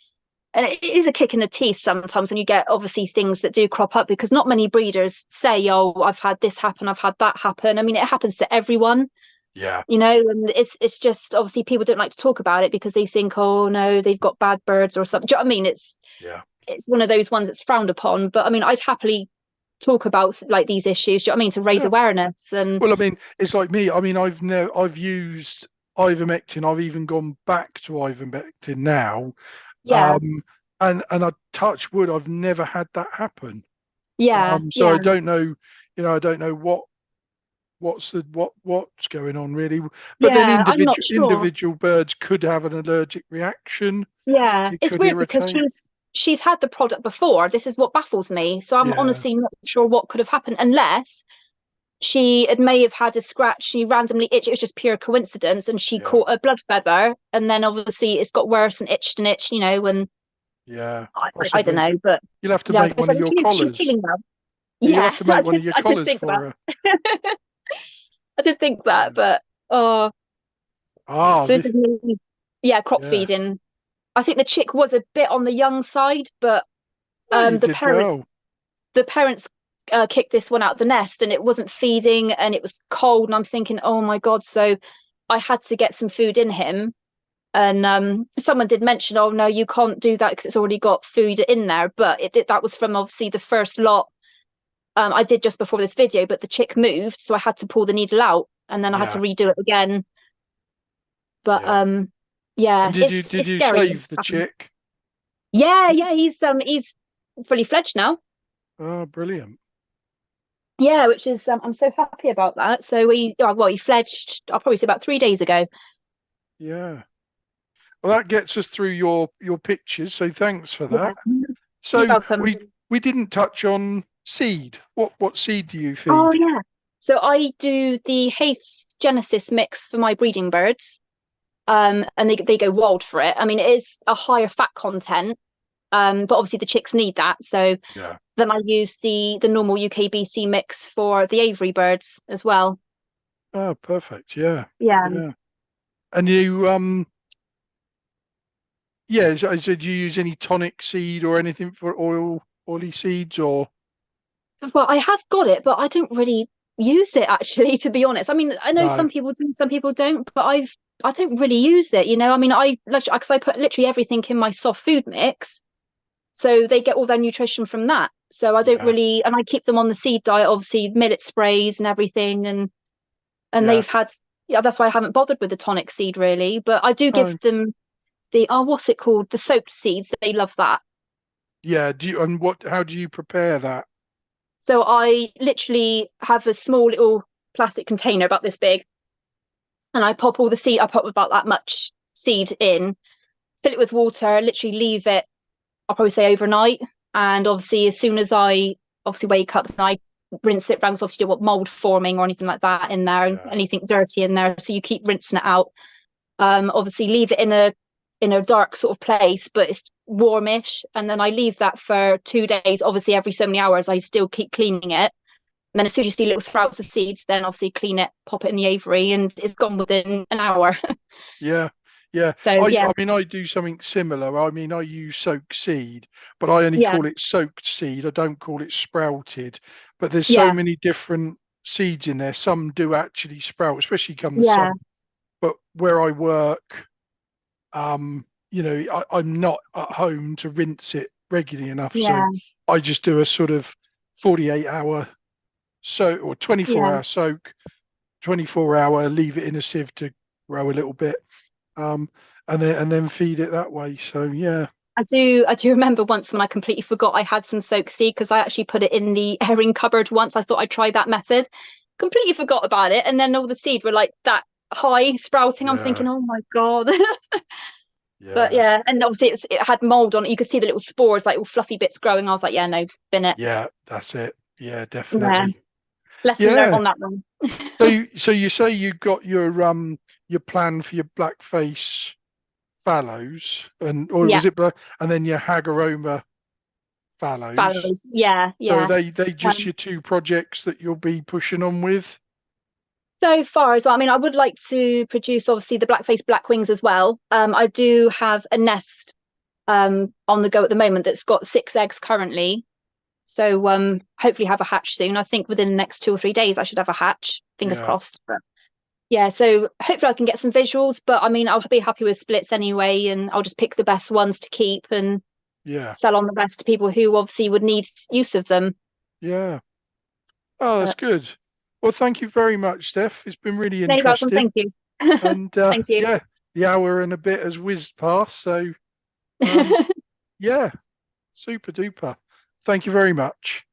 it is a kick in the teeth sometimes when you get obviously things that do crop up because not many breeders say, oh, I've had this happen, I've had that happen. I mean, it happens to everyone,
Yeah,
and it's just obviously people don't like to talk about it because they think, oh no, they've got bad birds or something. Do you know what I mean?
yeah.
It's one of those ones that's frowned upon. But I mean, I'd happily talk about like these issues, do you know what I mean, to raise
Yeah.
awareness and
Well, I mean, it's like me. I mean, I've used ivermectin. I've even gone back to ivermectin now.
yeah,
Um, and I touch wood, I've never had that happen.
yeah,
So I
yeah,
don't know, I don't know what's going on really. But then
yeah. I'm not sure.
individual birds could have an allergic reaction.
Yeah,
It
it's
could
weird because
irritate.
she's had the product before. This is what baffles me. So I'm
Yeah,
honestly not sure what could have happened unless she it may have had a scratch. She randomly itched. It was just pure coincidence, and she
yeah,
caught a blood feather, and then obviously it's got worse and itched. And
yeah,
I don't
possibly.
know, but
You'll have to
yeah, like
make
I
one
said,
of your
she's
collars.
healing well.
You'll
Yeah,
have to make one of your
I did
collars
think that.
for her.
I did think that,
Yeah.
but oh,
Ah,
so this is me, yeah, crop
yeah.
feeding. I think the chick was a bit on the young side, but
Oh, you
the
did
parents
well.
the parents kicked this one out the nest and it wasn't feeding and it was cold and I'm thinking, oh my God. So I had to get some food in him. And someone did mention, oh no, you can't do that because it's already got food in there. But that was from obviously the first lot I did just before this video, but the chick moved, so I had to pull the needle out and then I had to
Yeah,
redo it again. But
yeah. And
yeah,
did
it's
you
scary when
save
it
the
happens.
chick?
Yeah, he's fully fledged now.
Oh, brilliant.
Yeah, which is I'm so happy about that. So he fledged. I'll probably say about 3 days ago.
Yeah. Well, that gets us through your pictures, so thanks for
Yeah,
that.
you're
So
welcome.
we didn't touch on seed. What seed do you
Oh
feed?
yeah. So I do the Haith's Genesis mix for my breeding birds. And they go wild for it. I mean, it is a higher fat content. But obviously the chicks need that. So
Yeah.
then I use the normal UKBC mix for the aviary birds as well.
Oh, perfect. Yeah.
Yeah.
Yeah. And you, yeah, so do you use any tonic seed or anything for oily seeds or?
Well, I have got it, but I don't really use it actually, to be honest. I mean, I know
No.
some people do, some people don't, but I don't really use it, you know. I mean, I like because I put literally everything in my soft food mix, so they get all their nutrition from that. So I don't
Yeah.
really, and I keep them on the seed diet, obviously millet sprays and everything, and
Yeah.
they've had, yeah, that's why I haven't bothered with the tonic seed really, but I do give
Oh,
them the, oh, what's it called? The soaked seeds. They love that.
yeah. Do you, and how do you prepare that?
So I literally have a small little plastic container about this big, and I pop all the seed. I pop about that much seed in, fill it with water, literally leave it. I'll probably say overnight, and obviously as soon as I obviously wake up, then I rinse it. Because obviously you don't want mold forming or anything like that in there,
Yeah.
anything dirty in there. So you keep rinsing it out. Obviously leave it in a dark sort of place, but it's warmish, and then I leave that for 2 days. Obviously every so many hours I still keep cleaning it. And then as soon as you see little sprouts of seeds, then obviously clean it, pop it in the aviary, and it's gone within an hour.
Yeah. Yeah.
So yeah,
I mean, I do something similar. I mean, I use soaked seed, but I only
yeah,
call it soaked seed. I don't call it sprouted. But there's so
yeah,
many different seeds in there. Some do actually sprout, especially come the
yeah,
summer. But where I work, I'm not at home to rinse it regularly enough. So
yeah,
I just do a sort of 48-hour soak or 24
yeah.
hour soak, 24-hour, leave it in a sieve to grow a little bit, um, and then feed it that way. So yeah,
I do remember once when I completely forgot I had some soak seed because I actually put it in the herring cupboard once. I thought I'd try that method. Completely forgot about it. And then all the seed were like that high sprouting. I'm
yeah,
thinking, oh my God. But
yeah,
yeah, and obviously it had mold on it. You could see the little spores, like all fluffy bits growing. I was like, yeah, no, bin it.
yeah. That's it. Yeah,
Yeah.
definitely.
Lesson learned
Yeah.
on that one.
So you say you got your plan for your blackface fallows, and or
Yeah.
was it and then your Hagaroma fallows?
Fallows. Yeah,
So are
yeah.
they just
Um,
your two projects that you'll be pushing on with?
so far as well, I mean, I would like to produce obviously the blackface black wings as well. I do have a nest on the go at the moment that's got 6 eggs currently. So hopefully have a hatch soon. I think within the next 2 or 3 days I should have a hatch. Fingers
Yeah,
crossed. But yeah, so hopefully I can get some visuals. But I mean, I'll be happy with splits anyway, and I'll just pick the best ones to keep and
yeah,
sell on the rest to people who obviously would need use of them.
yeah. Oh, that's
But
good. Well, thank you very much, Steph. It's been really
no, you're welcome.
interesting.
Thank you.
And
Thank you.
yeah, the hour and a bit has whizzed past. So um, yeah, super duper. Thank you very much.